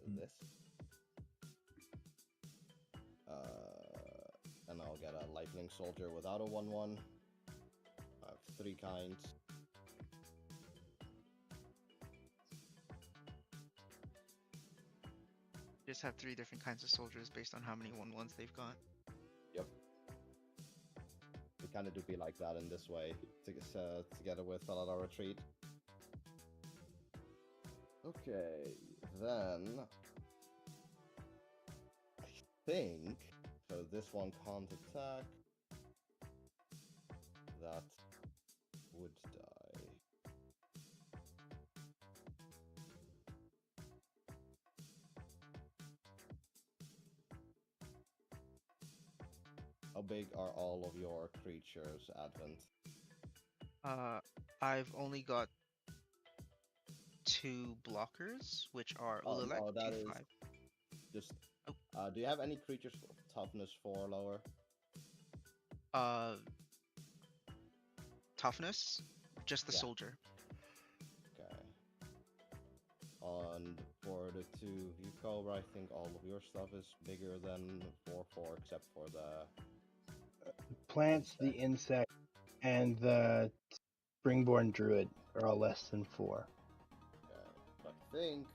And this. And I'll get a Lightning Soldier without a 1/1. I have 3 kinds. Just have 3 different kinds of soldiers based on how many 1/1s they've got. Yep. We kind of do be like that in this way, together with Felidar Retreat. Okay, then I think so. This one can't attack. That would die. How big are all of your creatures, Advent? I've only got 2 blockers, which are Ululek, no, that 2/5. is just. Oh. Do you have any creatures toughness 4 or lower? Toughness, just the Yeah. soldier. Okay. And for the 2 you cover, I think all of your stuff is bigger than 4/4, except for the Plants, the insect, and the Springborn Druid are all less than 4. Okay. I think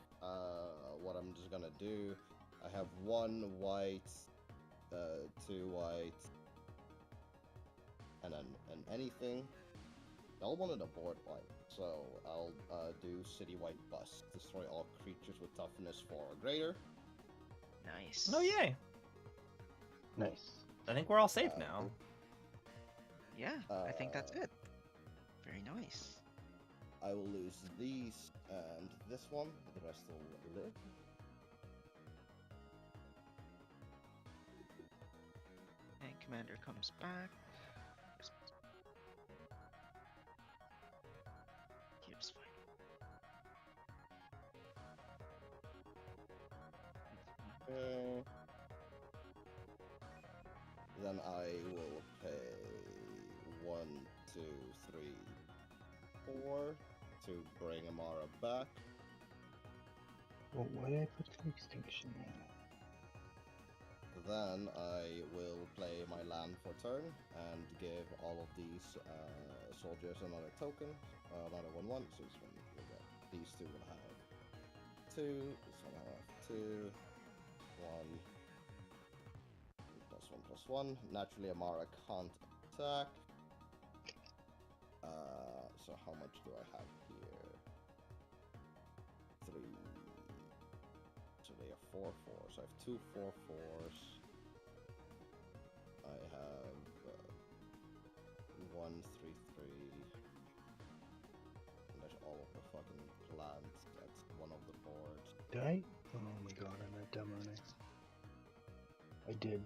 what I'm just gonna do, I have 1 white, 2 white, and then anything. I'll want it a board white, so I'll do City White Bust. Destroy all creatures with toughness 4 or greater. Nice. Oh yay! Nice. I think we're all safe now. Yeah, I think that's it. Very nice. I will lose these and this one. The rest will live. And Commander comes back. Here's fine. Then I will pay 1, 2, 3, 4 to bring Amara back. Well, why did I put the extinction in? Then I will play my land for turn and give all of these soldiers another token, another 1/1. So this one will get, these 2 will have 2. This one will have 2. 1. +1/+1. Naturally, Amara can't attack. So how much do I have here? 3. So they are 4/4. So I have 2 4/4s. I have 1 3/3. And there's all of the fucking plants at one of the boards. Did I? Oh my god, I'm that dumb, aren't I? I did.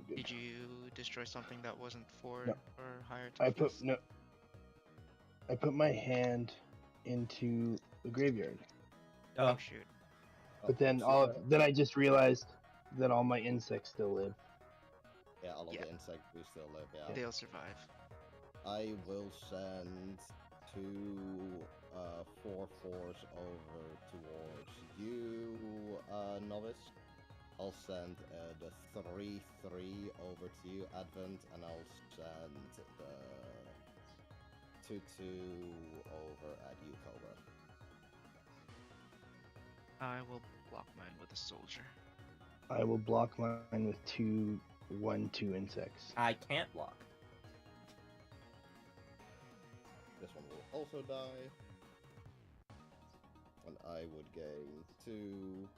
Did you destroy something that wasn't 4 No. or higher I toughness? put my hand into the graveyard. Oh shoot. But then then I just realized that all my insects still live. Yeah, all of Yeah. the insects do still live, yeah. They'll survive. I will send 2 4/4s over towards you, Novice. I'll send the 3/3 over to you, Advent, and I'll send the 2/2 over at you, Cobra. I will block mine with a soldier. I will block mine with 2 1/2 insects. I can't block. This one will also die. And I would gain 2,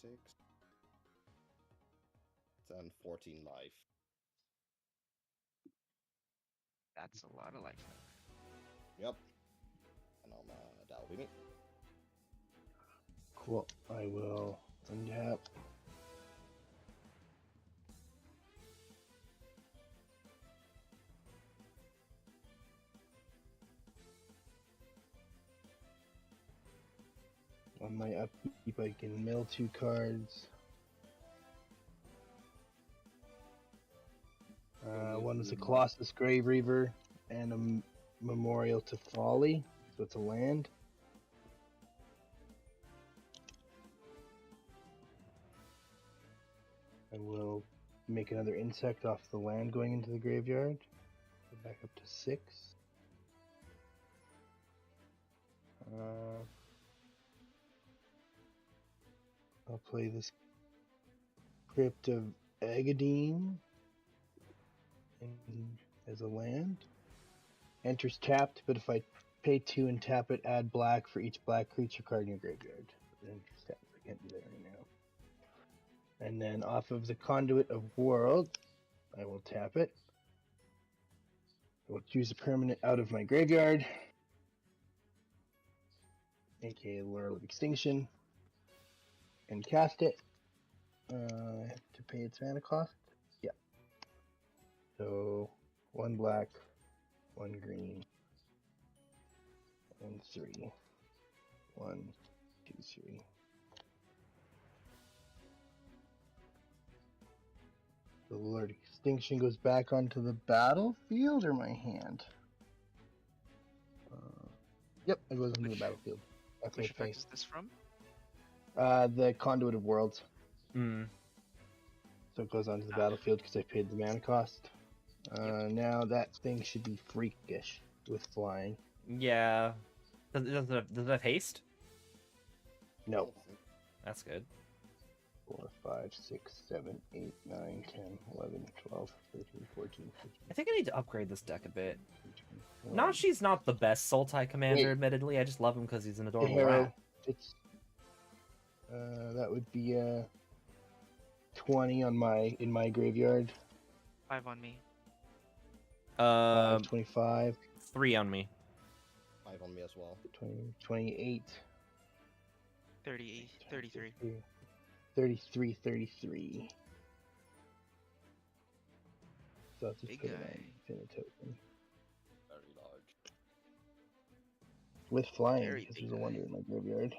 6, 10, 14 life. That's a lot of life. Yep. And that'll be me. Cool. I will untap. On my upkeep, I can mill 2 cards. One is a Colossus Grave Reaver and a Memorial to Folly, so it's a land. I will make another insect off the land going into the graveyard. Go back up to 6. I'll play this Crypt of Agadine as a land. Enters tapped, but if I pay 2 and tap it, add black for each black creature card in your graveyard. It enters tapped. I can't do that right now. And then off of the Conduit of World, I will tap it. I will choose a permanent out of my graveyard, aka Lure of Extinction, and cast it. I have to pay its mana cost. Yeah. So 1 black, 1 green, and 3. 1, 2, 3. The Lord Extinction goes back onto the battlefield or my hand? Yep, it goes into the battlefield. Which effect is this from? The Conduit of Worlds. Mm. So it goes onto the battlefield because I paid the mana cost. Now that thing should be freakish with flying. Yeah. Does it have haste? No. That's good. 4, 5, 6, 7, 8, 9, 10, 11, 12, 13, 14, 15. I think I need to upgrade this deck a bit. 16, Nashi's not the best Sultai commander, Wait. admittedly. I just love him because he's an adorable Harrow, rat. it's that would be 20 on my graveyard. 5 on me. 25, 3 on me. 5 on me as well. 20, 28, 38, 33. 33, 33. So I'll just Big put it guy. on Infinite Token. Very large. With flying, Very because big there's a guy. wonder in my graveyard.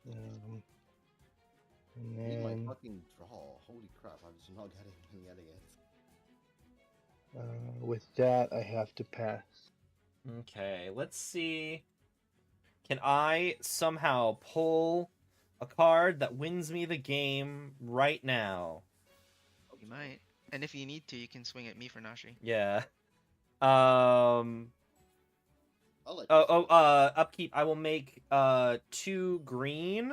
And Need my then fucking draw. Holy crap, I'm just not getting it. with that, I have to pass. Okay, let's see. Can I somehow pull a card that wins me the game right now? You might. And if you need to, you can swing at me for Nashi. Yeah. I'll let you Upkeep. I will make 2 green.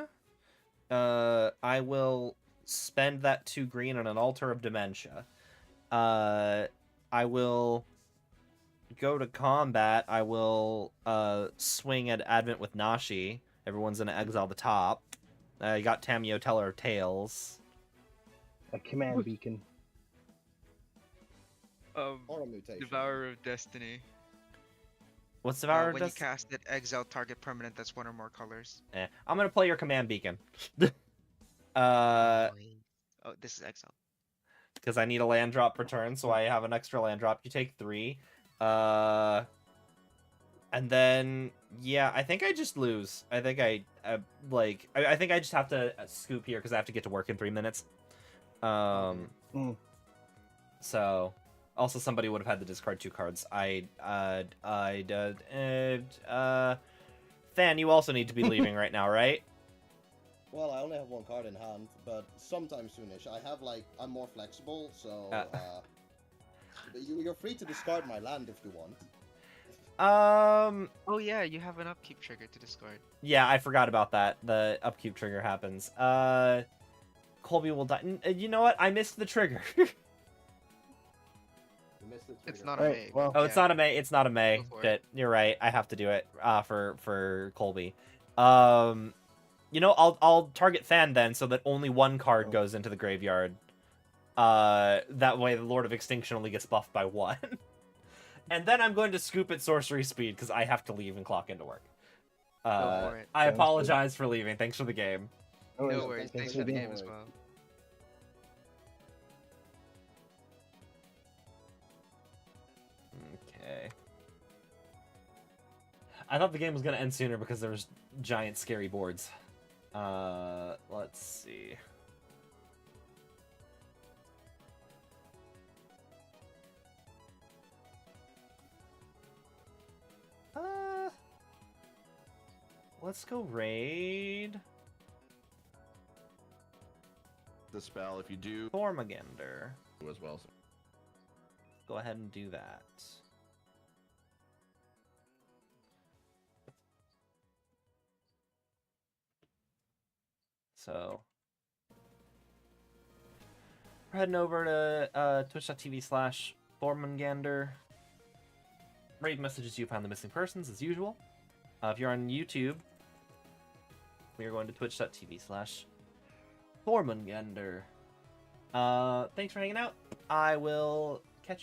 I will spend that 2 green on an Altar of Dementia. I will go to combat. I will swing at Advent with Nashi. Everyone's gonna exile the top. You got Tamio, Teller of Tales. A command beacon. or a mutation. Devourer of Destiny. What's Devourer of When you Destiny? cast it, exile target permanent that's 1 or more colors. I'm gonna play your command beacon. Oh, this is exile. Because I need a land drop per turn, so I have an extra land drop. You take 3. And then, yeah, I think I just lose. I think I think I just have to scoop here because I have to get to work in 3 minutes. So, also somebody would have had to discard 2 cards. Than, you also need to be leaving right now, right? Well, I only have 1 card in hand, but sometime soonish. I'm more flexible, so you're free to discard my land if you want. Oh yeah, you have an upkeep trigger to discard. Yeah, I forgot about that. The upkeep trigger happens. Colby will die. You know what? I missed the trigger. You missed the It's trigger. not a Alright, May. well- Oh, it's not a May. It's not a May. Go for it. But you're right. I have to do it for Colby. You know, I'll target Fan then, so that only 1 card goes into the graveyard. That way, the Lord of Extinction only gets buffed by 1. And then I'm going to scoop at sorcery speed because I have to leave and clock into work. Go for it. I Sounds apologize for leaving. Thanks for the game. Oh, No worries. Thanks for the being game as well. Okay. I thought the game was gonna end sooner because there was giant scary boards. Let's see. Let's go raid The spell, if you do Thormagander. as well. So. Go ahead and do that. So we're heading over to twitch.tv/Thormagander. Raid messages you found the missing persons as usual. If you're on YouTube, we are going to twitch.tv/Thormagander. Thanks for hanging out. I will catch you guys